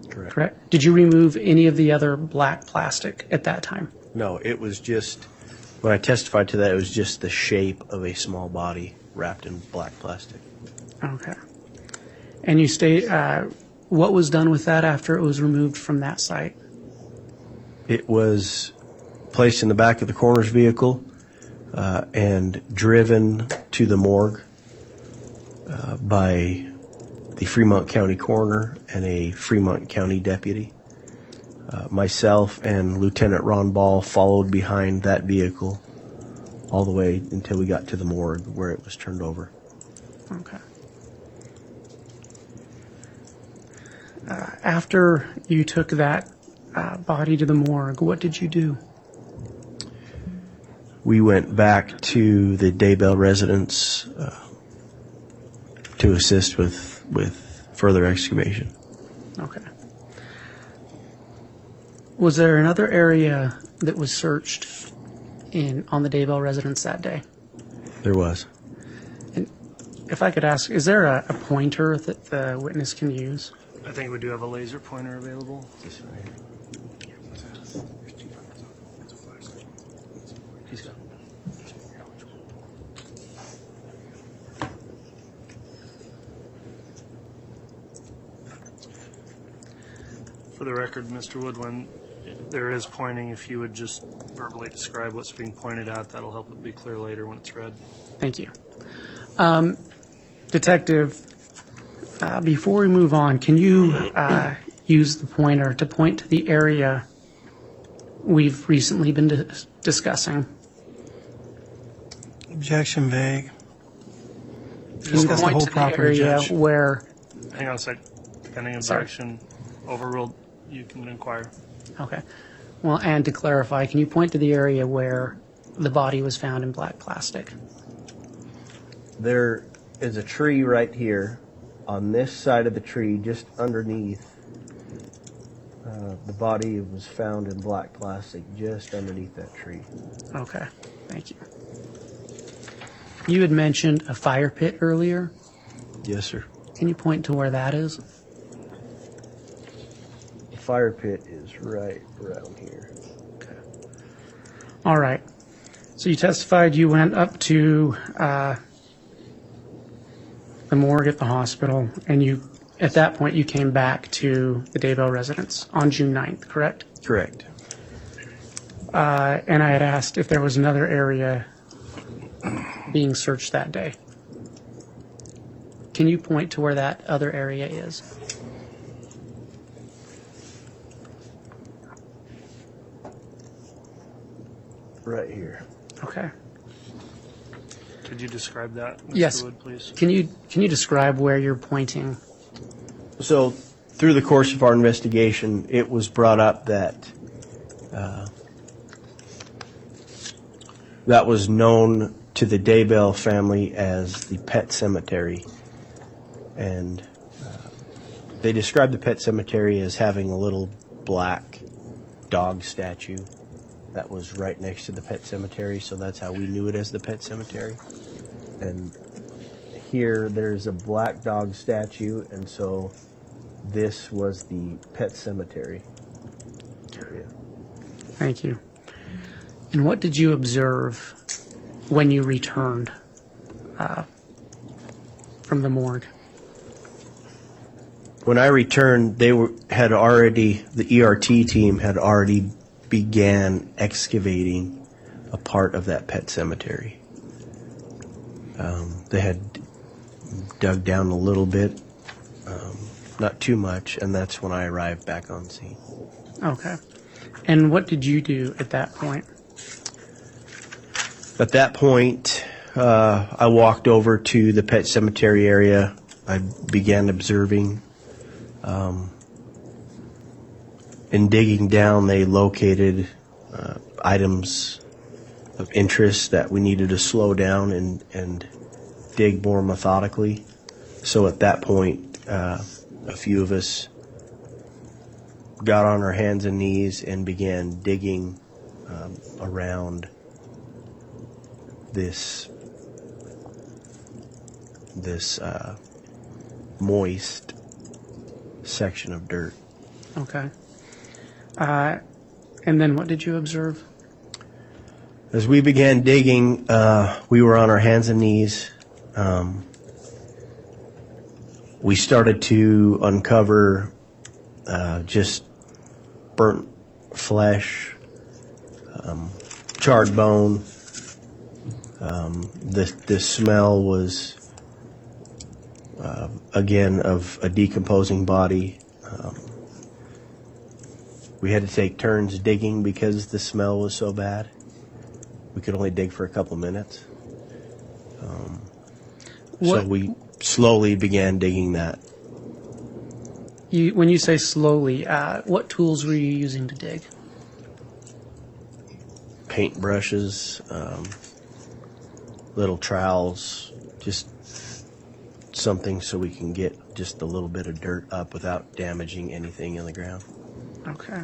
Correct. Did you remove any of the other black plastic at that time? No, it was just, when I testified to that, it was just the shape of a small body wrapped in black plastic. Okay. And you state, what was done with that after it was removed from that site? It was placed in the back of the coroner's vehicle and driven to the morgue by the Fremont County coroner and a Fremont County deputy. Myself and Lieutenant Ron Ball followed behind that vehicle all the way until we got to the morgue where it was turned over. Okay. After you took that body to the morgue, what did you do? We went back to the Daybell residence to assist with further excavation. Okay. Was there another area that was searched on the Daybell residence that day? There was. And if I could ask, is there a pointer that the witness can use? I think we do have a laser pointer available. He's got For the record, Mr. Wood, when there is pointing, if you would just verbally describe what's being pointed at, that'll help it be clear later when it's read. Thank you. Detective, before we move on, can you use the pointer to point to the area we've recently been discussing? Objection vague. Can you Discuss the point whole to the property, area Judge. where? Hang on a sec. Pending objection overruled, you can inquire. Okay. Well, and to clarify, can you point to the area where the body was found in black plastic? There is a tree right here. On this side of the tree, just underneath, the body was found in black plastic, just underneath that tree. Okay. Thank you. You had mentioned a fire pit earlier. Yes, sir. Can you point to where that is? The fire pit is right around here. All right. So you testified you went up to the morgue at the hospital, and at that point you came back to the Daybell residence on June 9th, correct? Correct. And I had asked if there was another area being searched that day. Can you point to where that other area is? Right here. Okay. Could you describe that, Mr. Yes. Wood, please? Can you describe where you're pointing? So, through the course of our investigation, it was brought up that that was known to the Daybell family as the pet cemetery. And they described the pet cemetery as having a little black dog statue that was right next to the pet cemetery, so that's how we knew it as the pet cemetery. And here there's a black dog statue, and so this was the pet cemetery area. Thank you. And what did you observe when you returned from the morgue? When I returned, the ERT team had already began excavating a part of that pet cemetery. They had dug down a little bit, not too much, and that's when I arrived back on scene. Okay. And what did you do at that point? At that point, I walked over to the pet cemetery area. I began observing. In digging down, they located items of interest that we needed to slow down and dig more methodically. So at that point, a few of us got on our hands and knees and began digging around this moist section of dirt. Okay. And then what did you observe? As we began digging, we were on our hands and knees. We started to uncover just burnt flesh, charred bone. The smell was, again, of a decomposing body. We had to take turns digging because the smell was so bad. We could only dig for a couple minutes. So we slowly began digging that. When you say slowly, what tools were you using to dig? Paint brushes, little trowels, just something so we can get just a little bit of dirt up without damaging anything in the ground. Okay.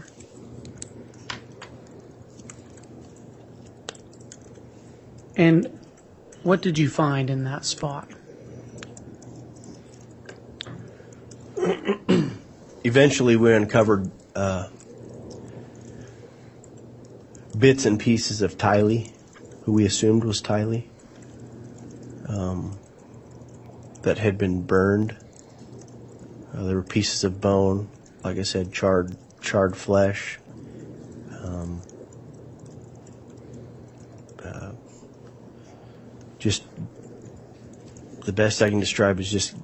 And what did you find in that spot? Eventually, we uncovered bits and pieces of Tylee, who we assumed was Tylee, that had been burned. There were pieces of bone, like I said, charred flesh. Just the best I can describe is just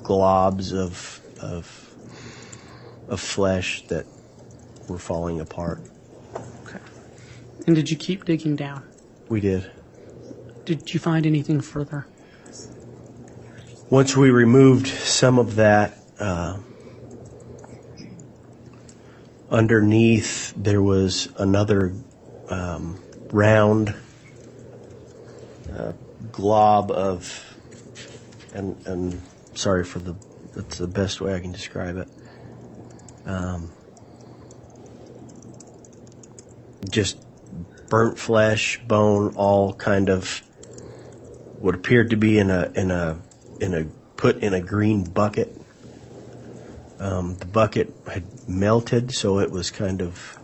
globs of flesh that were falling apart. Okay. And did you keep digging down? We did. Did you find anything further? Once we removed some of that, underneath there was another round glob of, and sorry for that's the best way I can describe it. Just burnt flesh, bone, all kind of what appeared to be put in a green bucket. The bucket had melted, so it was kind of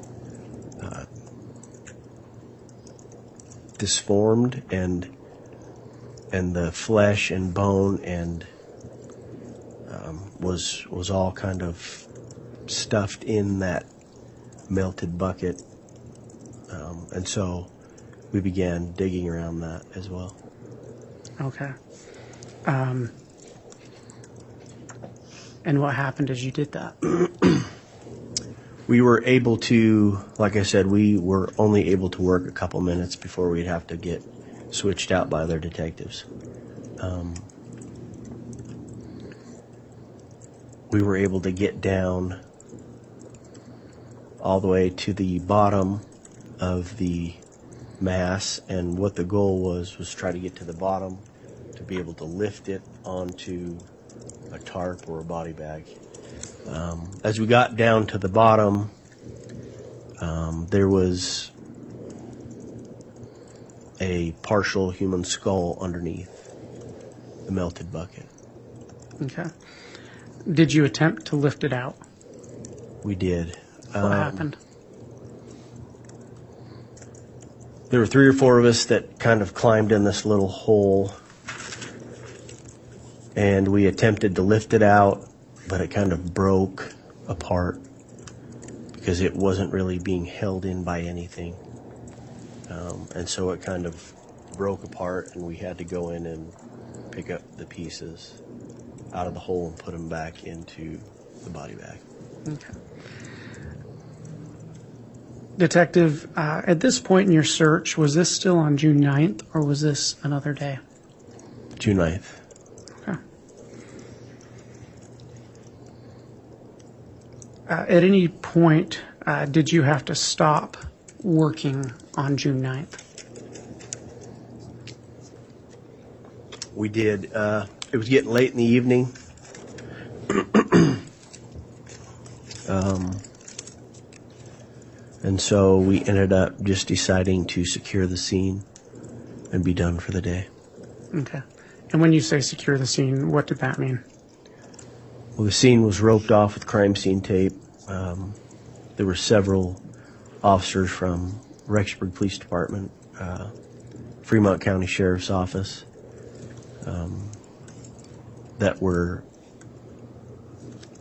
disformed, and the flesh and bone and was all kind of stuffed in that melted bucket, and so we began digging around that as well. Okay. And what happened as you did that? We were able to, like I said, we were only able to work a couple minutes before we'd have to get switched out by other detectives. We were able to get down all the way to the bottom of the mass, and what the goal was try to get to the bottom to be able to lift it onto a tarp or a body bag. As we got down to the bottom, there was a partial human skull underneath the melted bucket. Okay. Did you attempt to lift it out? We did. What happened? There were 3 or 4 of us that kind of climbed in this little hole, and we attempted to lift it out, but it kind of broke apart because it wasn't really being held in by anything. And so it kind of broke apart, and we had to go in and pick up the pieces out of the hole and put them back into the body bag. Okay. Detective, at this point in your search, was this still on June 9th, or was this another day? June 9th. Okay. At any point, did you have to stop working on June 9th? We did. It was getting late in the evening. And so we ended up just deciding to secure the scene and be done for the day. Okay. And when you say secure the scene, what did that mean? Well, the scene was roped off with crime scene tape. There were several officers from Rexburg Police Department, Fremont County Sheriff's Office, that were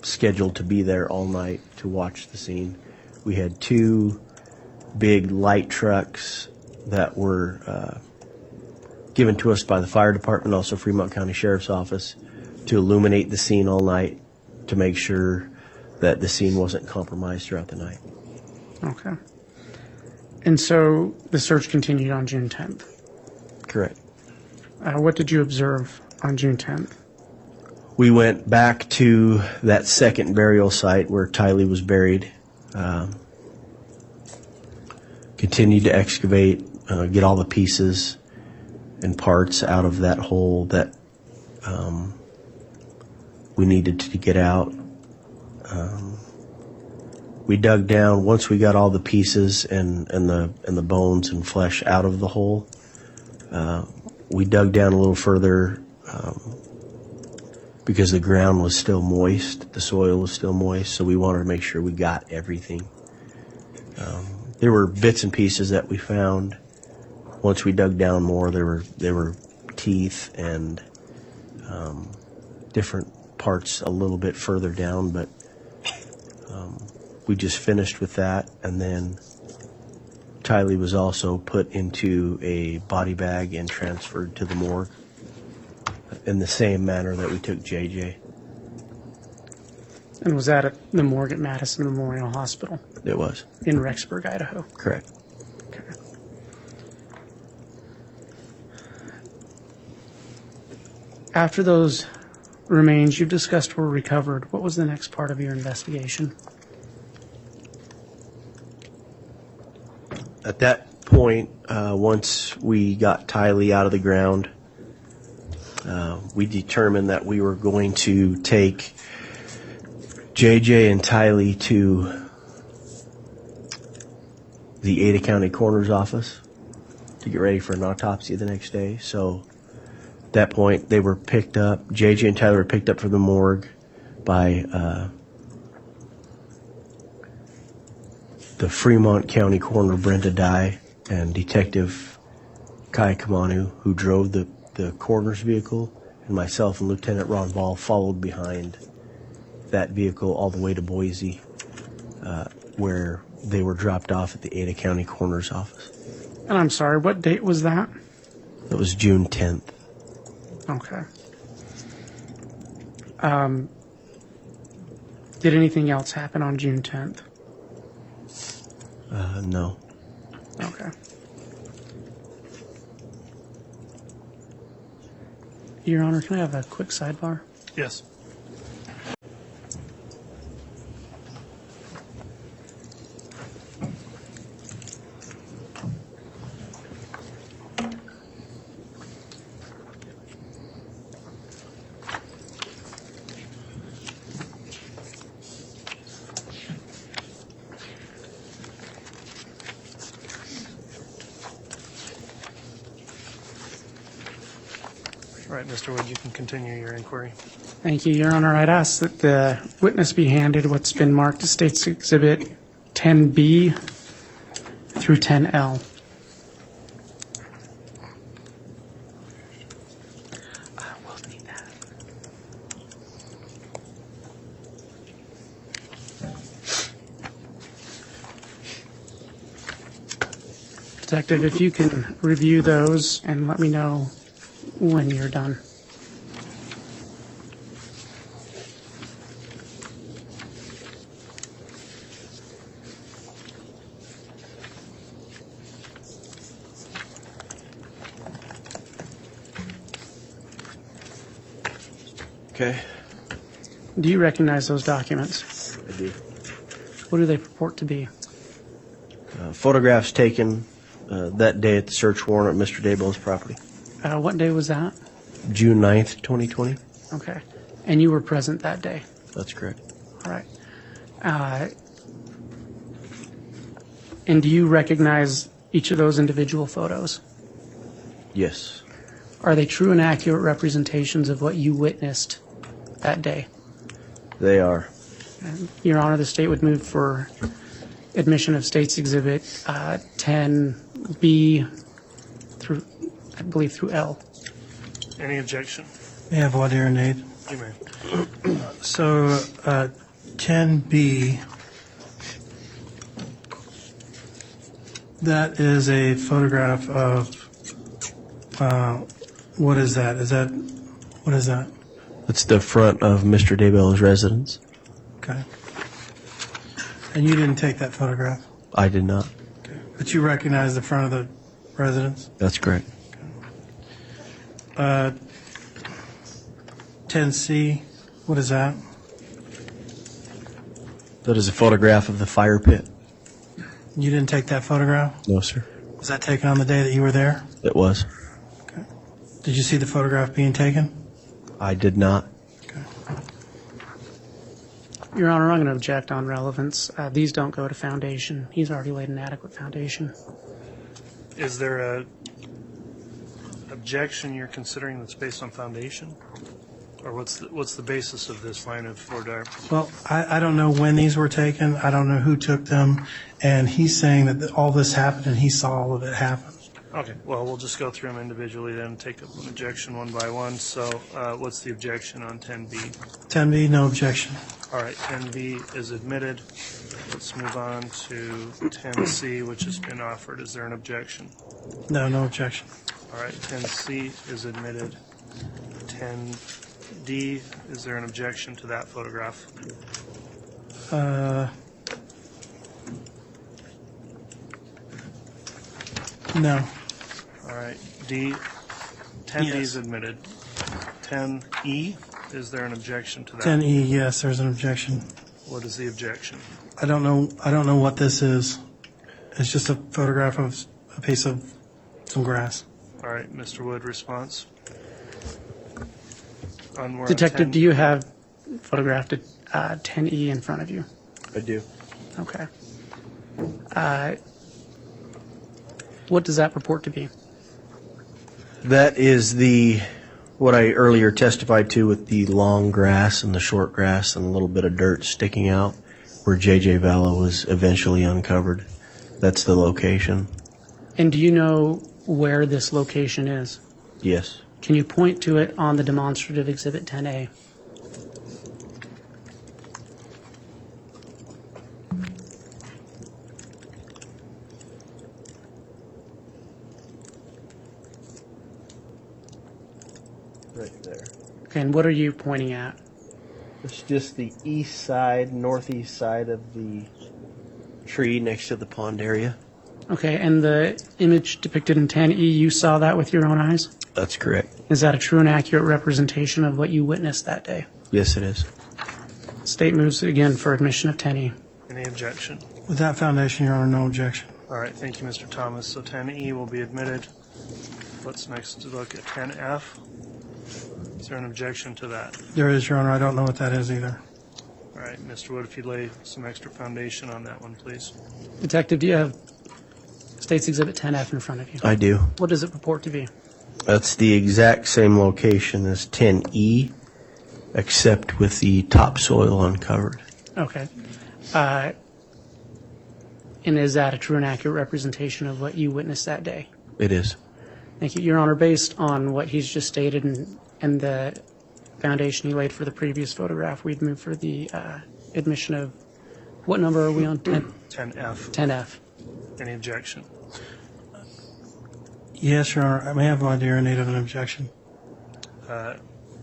scheduled to be there all night to watch the scene. We had 2 big light trucks that were given to us by the fire department, also Fremont County Sheriff's Office, to illuminate the scene all night to make sure that the scene wasn't compromised throughout the night. Okay. And so the search continued on June 10th. Correct. What did you observe on June 10th? We went back to that second burial site where Tylee was buried. Continued to excavate, get all the pieces and parts out of that hole that we needed to get out. We dug down once we got all the pieces and the bones and flesh out of the hole. We dug down a little further because the ground was still moist, the soil was still moist, so we wanted to make sure we got everything. There were bits and pieces that we found. Once we dug down more, there were teeth and different parts a little bit further down, but we just finished with that, and then Tylee was also put into a body bag and transferred to the morgue in the same manner that we took JJ. And was that at the morgue at Madison Memorial Hospital It was. in Rexburg, Idaho? Correct. Okay. After those remains you've discussed were recovered, what was the next part of your investigation? At that point, once we got Tylee out of the ground, we determined that we were going to take JJ and Tylee to the Ada County Coroner's office to get ready for an autopsy the next day. So at that point, they were picked up. JJ and Tylee were picked up from the morgue by the Fremont County Coroner Brenda Dye and Detective Kai Kamanu, who drove the coroner's vehicle, and myself and Lieutenant Ron Ball followed behind that vehicle all the way to Boise, where they were dropped off at the Ada County Coroner's office. And I'm sorry, what date was that? That was June 10th. Okay. Did anything else happen on June 10th? No. Okay. Your Honor, can I have a quick sidebar? Yes. All right, Mr. Wood, you can continue your inquiry. Thank you, Your Honor. I'd ask that the witness be handed what's been marked as State's Exhibit 10B through 10L. We'll need that. Detective, if you can review those and let me know when you're done. Okay. Do you recognize those documents? I do. What do they purport to be? Photographs taken that day at the search warrant at Mr. Daybell's property. What day was that? June 9th, 2020. Okay. And you were present that day? That's correct. All right. And do you recognize each of those individual photos? Yes. Are they true and accurate representations of what you witnessed that day? They are. Your Honor, the state would move for admission of State's Exhibit 10B through, I believe, through L. Any objection? May I have voir dire, Nate? You may. So 10B, that is a photograph of, what is that? What is that? That's the front of Mr. Daybell's residence. Okay. And you didn't take that photograph? I did not. But you recognize the front of the residence? That's correct. 10C, what is that? That is a photograph of the fire pit. You didn't take that photograph? No, sir. Was that taken on the day that you were there? It was. Did you see the photograph being taken? I did not. Your Honor, I'm going to object on relevance. These don't go to foundation. He's already laid an adequate foundation. Is there a objection you're considering that's based on foundation? Or what's the basis of this line of voir dire? Well, I don't know when these were taken. I don't know who took them. And he's saying that all this happened and he saw all of it happen. Okay, well, we'll just go through them individually then, take up an objection one by one. So what's the objection on 10B? 10B, no objection. All right, 10B is admitted. Let's move on to 10C, which has been offered. Is there an objection? No, no objection. All right, 10C is admitted. 10D, is there an objection to that photograph? No. All right, 10D is Yes. admitted. 10E, is there an objection to that? 10E, yes, there's an objection. What is the objection? I don't know what this is. It's just a photograph of a piece of some grass. All right, Mr. Wood, response? We're on Detective, 10. do you have photographed 10E in front of you? I do. Okay. What does that purport to be? That is what I earlier testified to with the long grass and the short grass and a little bit of dirt sticking out where JJ Vallow was eventually uncovered. That's the location. And do you know where this location is? Yes. Can you point to it on the demonstrative Exhibit 10A? Right there. Okay, and what are you pointing at? It's just the east side, northeast side of the tree next to the pond area. Okay, and the image depicted in 10E, you saw that with your own eyes? That's correct. Is that a true and accurate representation of what you witnessed that day? Yes, it is. State moves again for admission of 10E. Any objection? With that foundation, Your Honor, no objection. All right, thank you, Mr. Thomas. So 10E will be admitted. Let's next look at 10F. Is there an objection to that? There is, Your Honor. I don't know what that is either. All right, Mr. Wood, if you'd lay some extra foundation on that one, please. Detective, do you have State's Exhibit 10F in front of you? I do. What does it purport to be? That's the exact same location as 10E. except with the topsoil uncovered. Okay. And is that a true and accurate representation of what you witnessed that day? It is. Thank you, Your Honor. Based on what he's just stated and the foundation he laid for the previous photograph, we'd move for the admission of, what number are we on? 10F. 10F. Any objection? Yes, Your Honor. I may have my dear in need of an objection.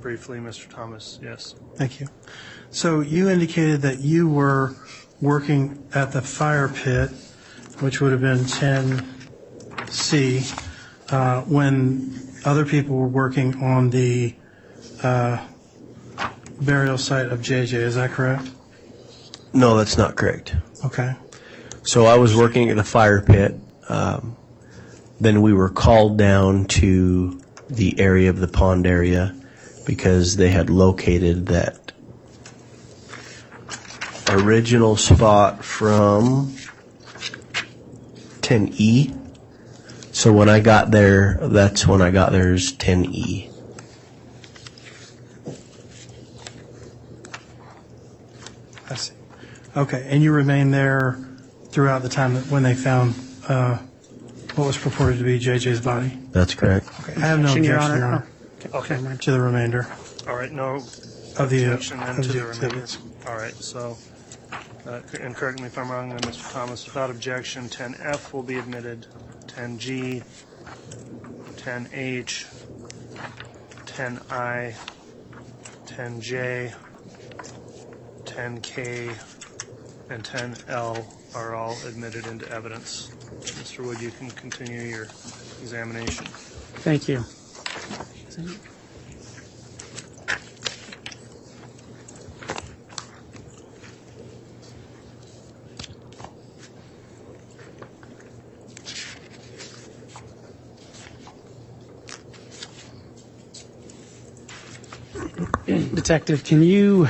Briefly, Mr. Thomas, yes. Thank you. So you indicated that you were working at the fire pit, which would have been 10C, when other people were working on the burial site of JJ. Is that correct? No, that's not correct. Okay. So I was working at the fire pit. Then we were called down to the area of the pond area because they had located that original spot from 10E. So when I got there, that's when I got there is 10E. I see. Okay, and you remained there throughout the time that when they found what was purported to be JJ's body? That's correct. Okay, I have no Your objection, Your Honor. Honor, Okay. to the remainder All right, no of the objection then to the remainder. exhibits. All right, so, and correct me if I'm wrong then, Mr. Thomas, without objection, 10F will be admitted, 10G, 10H, 10I, 10J, 10K, and 10L are all admitted into evidence. Mr. Wood, you can continue your examination. Thank you. Detective, can you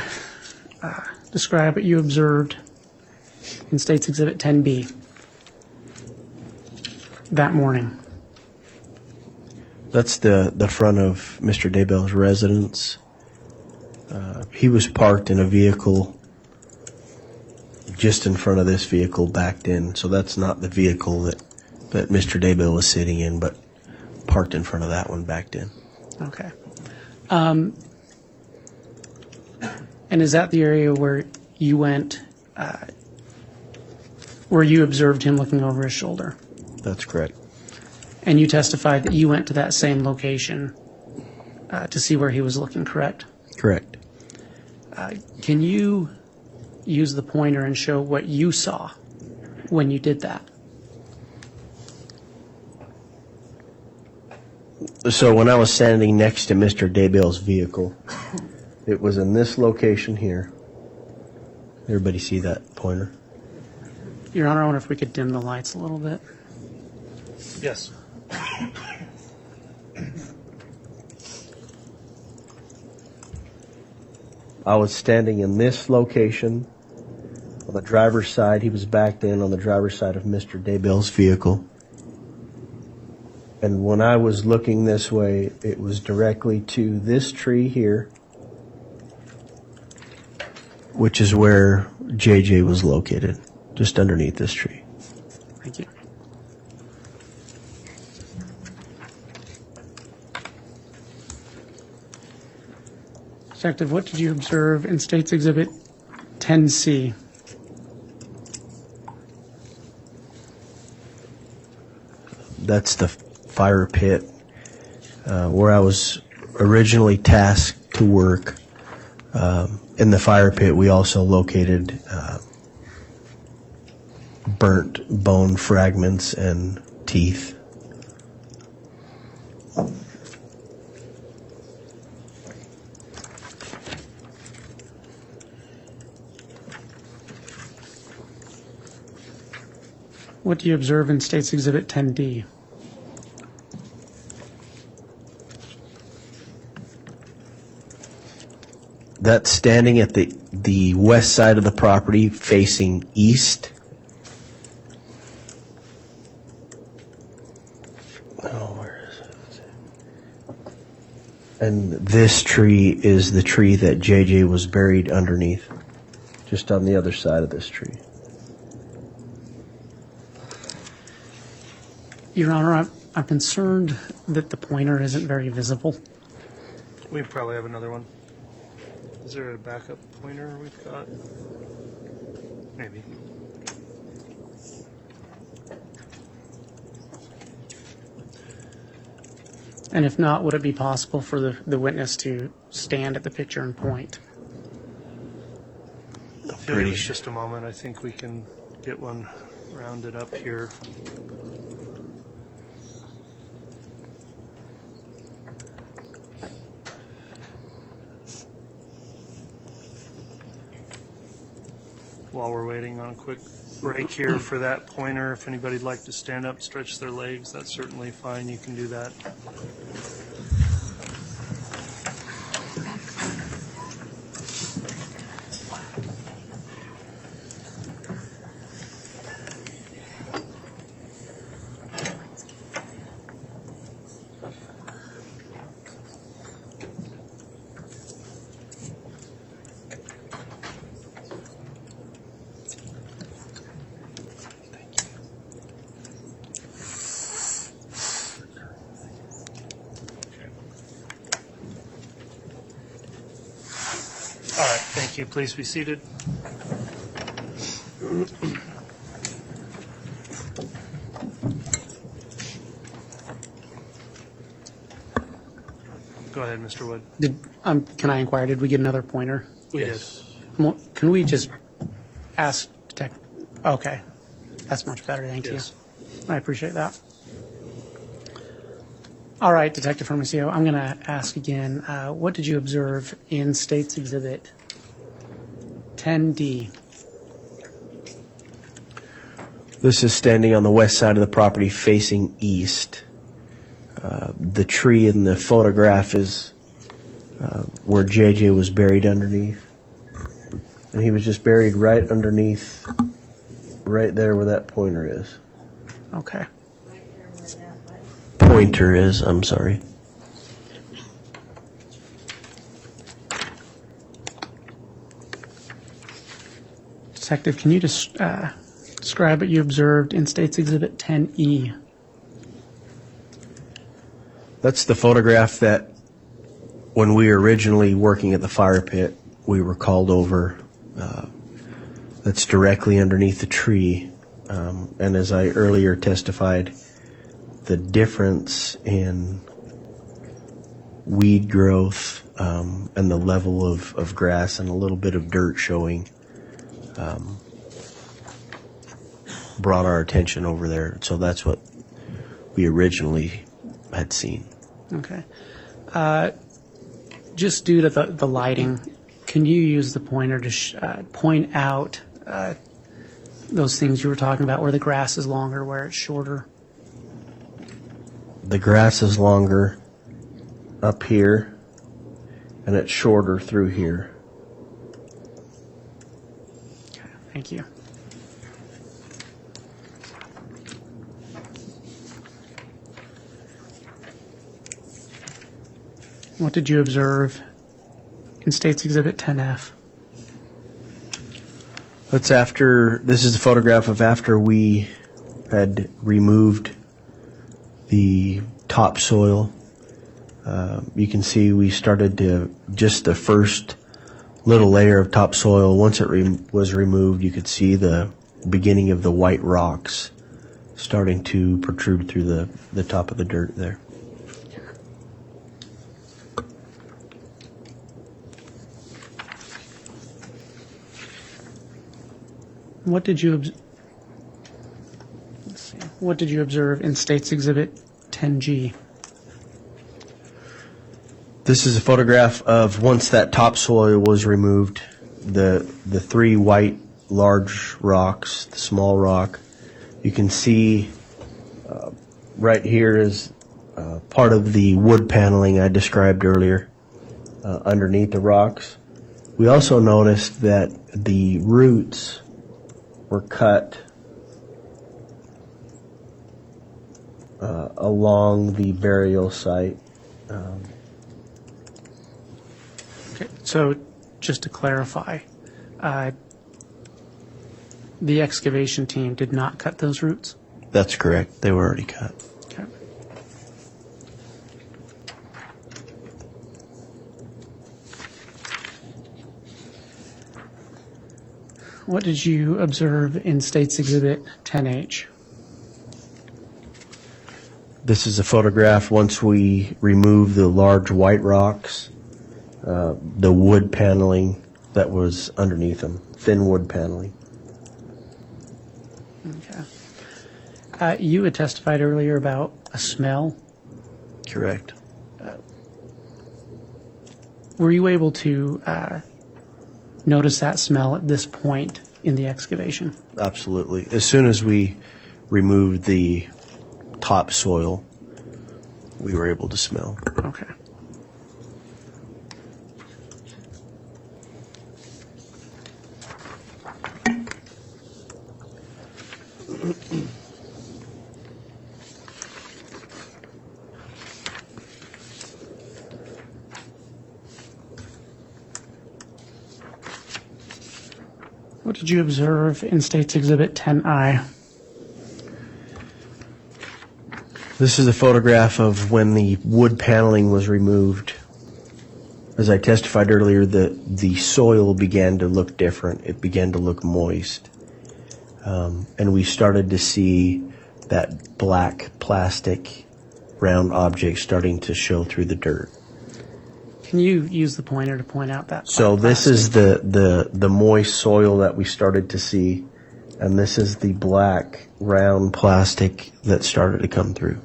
describe what you observed in State's Exhibit 10B that morning? That's the front of Mr. Daybell's residence. He was parked in a vehicle just in front of this vehicle backed in. So that's not the vehicle that Mr. Daybell was sitting in, but parked in front of that one backed in. Okay. And is that the area where you went, where you observed him looking over his shoulder? That's correct. And you testified that you went to that same location to see where he was looking, correct? Correct. Can you use the pointer and show what you saw when you did that? So when I was standing next to Mr. Daybell's vehicle, it was in this location here. Everybody see that pointer? Your Honor, I wonder if we could dim the lights a little bit. Yes. I was standing in this location on the driver's side. He was backed in on the driver's side of Mr. Daybell's vehicle. And when I was looking this way, it was directly to this tree here, which is where JJ was located, just underneath this tree. Thank you. Detective, what did you observe in State's Exhibit 10C? That's the fire pit where I was originally tasked to work. In the fire pit, we also located burnt bone fragments and teeth. What do you observe in State's Exhibit 10D? That's standing at the west side of the property facing east. Oh, where is it? And this tree is the tree that JJ was buried underneath, just on the other side of this tree. Your Honor, I'm concerned that the pointer isn't very visible. We probably have another one. Is there a backup pointer we've got? Maybe. And if not, would it be possible for the witness to stand at the picture and point? If you'll give us just a moment, I think we can get one rounded up here. While we're waiting on a quick break here for that pointer, if anybody'd like to stand up, stretch their legs, that's certainly fine. You can do that. All right, thank you. Please be seated. Go ahead, Mr. Wood. Can I inquire, did we get another pointer? We did. Can we just ask Detective? Okay, that's much better, thank you. Yes. I appreciate that. All right, Detective Hermosillo, I'm going to ask again, what did you observe in State's Exhibit 10D? This is standing on the west side of the property facing east. The tree in the photograph is where JJ was buried underneath. And he was just buried right underneath, right there where that pointer is. Okay. Pointer is, I'm sorry. Detective, can you just describe what you observed in State's Exhibit 10E? That's the photograph that when we were originally working at the fire pit, we were called over. That's directly underneath the tree. And as I earlier testified, the difference in weed growth and the level of grass and a little bit of dirt showing brought our attention over there. So that's what we originally had seen. Okay. Just due to the lighting, can you use the pointer to point out those things you were talking about, where the grass is longer, where it's shorter? The grass is longer up here, and it's shorter through here. Okay, thank you. What did you observe in State's Exhibit 10F? This is a photograph of after we had removed the topsoil. You can see we started to, just the first little layer of topsoil, once it was removed, you could see the beginning of the white rocks starting to protrude through the top of the dirt there. What did you observe in State's Exhibit 10G? This is a photograph of once that topsoil was removed, the three white large rocks, the small rock. You can see right here is part of the wood paneling I described earlier underneath the rocks. We also noticed that the roots were cut along the burial site. So, just to clarify, the excavation team did not cut those roots? That's correct. They were already cut. Okay. What did you observe in States Exhibit 10H? This is a photograph once we remove the large white rocks, the wood paneling that was underneath them, thin wood paneling. Okay. You had testified earlier about a smell. Correct. Were you able to notice that smell at this point in the excavation? Absolutely. As soon as we removed the topsoil, we were able to smell. Okay. What did you observe in States Exhibit 10I? This is a photograph of when the wood paneling was removed. As I testified earlier, the soil began to look different. It began to look moist. And we started to see that black plastic round object starting to show through the dirt. Can you use the pointer to point out that? So black this is plastic? the moist soil that we started to see, and this is the black round plastic that started to come through.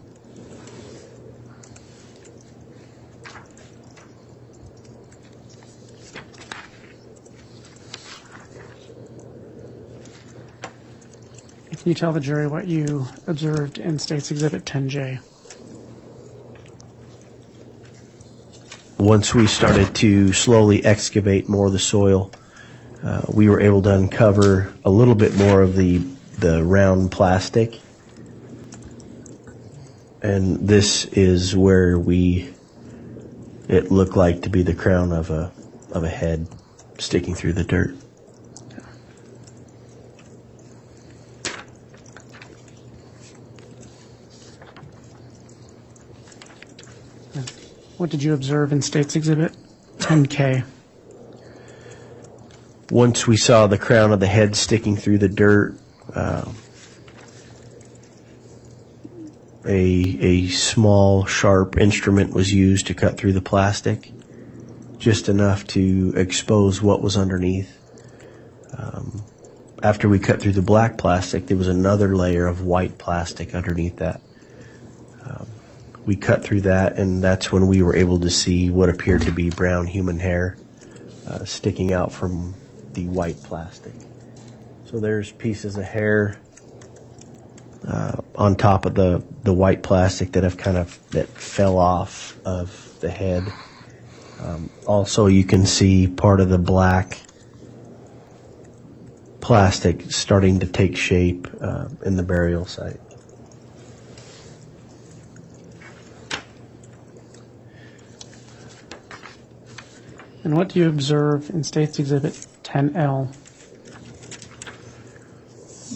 Can you tell the jury what you observed in States Exhibit 10J? Once we started to slowly excavate more of the soil, we were able to uncover a little bit more of the round plastic. And this is where it looked like to be the crown of a head sticking through the dirt. What did you observe in States Exhibit 10K? Once we saw the crown of the head sticking through the dirt, a small, sharp instrument was used to cut through the plastic, just enough to expose what was underneath. After we cut through the black plastic, there was another layer of white plastic underneath that. We cut through that, and that's when we were able to see what appeared to be brown human hair sticking out from the white plastic. So there's pieces of hair on top of the white plastic that fell off of the head. Also, you can see part of the black plastic starting to take shape in the burial site. And what do you observe in States Exhibit 10L?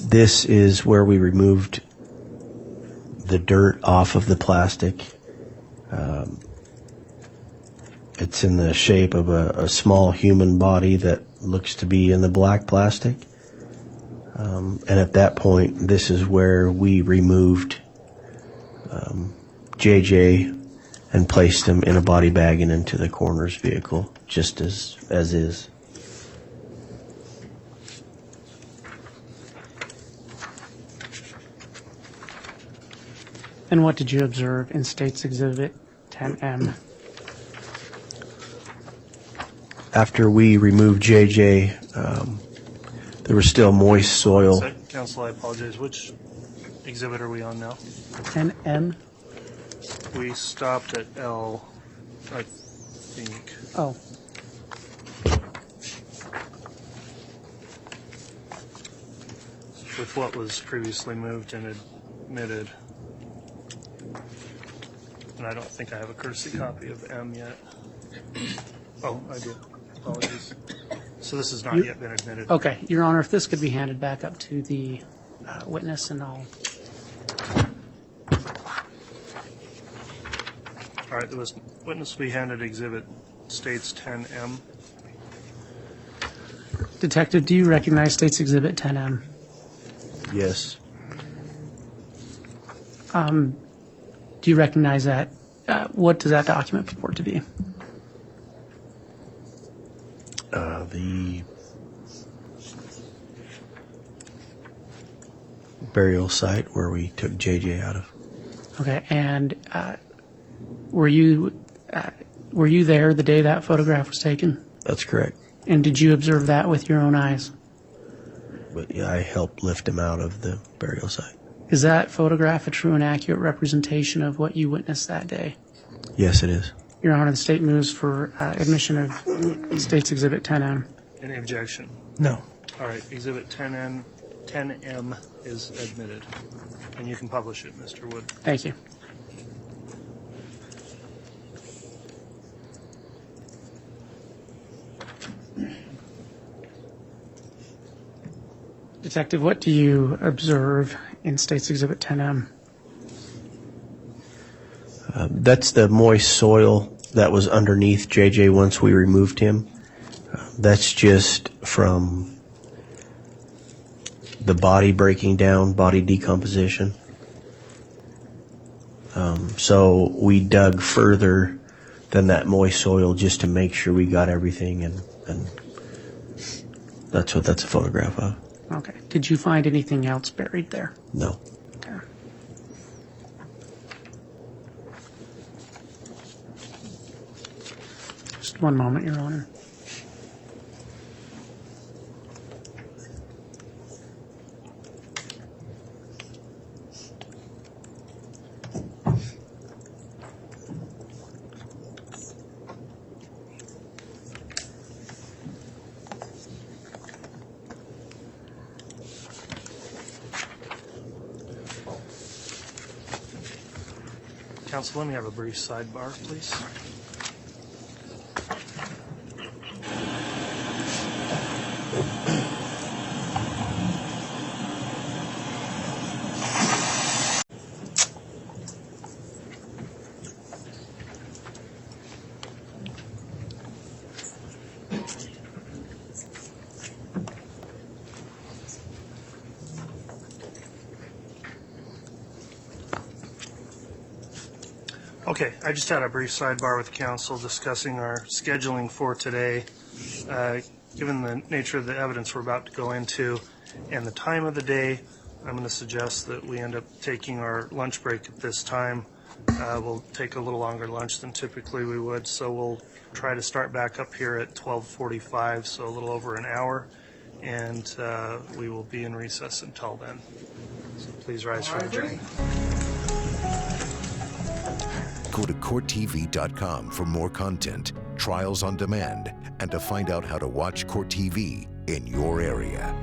This is where we removed the dirt off of the plastic. It's in the shape of a small human body that looks to be in the black plastic. And at that point, this is where we removed JJ and placed him in a body bag and into the coroner's vehicle, just as is. And what did you observe in States Exhibit 10M? After we removed JJ, there was still moist soil. Counsel, I apologize. Which exhibit are we on now? 10M? We stopped at L, I think. Oh. With what was previously moved and admitted. And I don't think I have a courtesy copy of M yet. Oh, I do. Apologies. So this has not You- yet been admitted. Okay, Your Honor, if this could be handed back up to the witness, and I'll... All right, the witness will be handed Exhibit States 10M. Detective, do you recognize State's Exhibit 10M? Yes. Do you recognize that? What does that document purport to be? The burial site where we took JJ out of. Okay, and were you there the day that photograph was taken? That's correct. And did you observe that with your own eyes? But yeah, I helped lift him out of the burial site. Is that photograph a true and accurate representation of what you witnessed that day? Yes, it is. Your Honor, the state moves for admission of State's Exhibit 10M. Any objection? No. All right, Exhibit 10M is admitted. And you can publish it, Mr. Wood. Thank you. Detective, what do you observe in State's Exhibit 10M? That's the moist soil that was underneath JJ once we removed him. That's just from the body breaking down, body decomposition. So we dug further than that moist soil just to make sure we got everything, and that's what that's a photograph of. Okay. Did you find anything else buried there? No. Okay. Just one moment, Your Honor. Counsel, let me have a brief sidebar, please. Okay, I just had a brief sidebar with counsel discussing our scheduling for today. Given the nature of the evidence we're about to go into and the time of the day, I'm going to suggest that we end up taking our lunch break at this time. We'll take a little longer lunch than typically we would, so we'll try to start back up here at 12:45, so a little over an hour, and we will be in recess until then. So please rise for adjournment. Go to CourtTV.com for more content, trials on demand, and to find out how to watch Court TV in your area.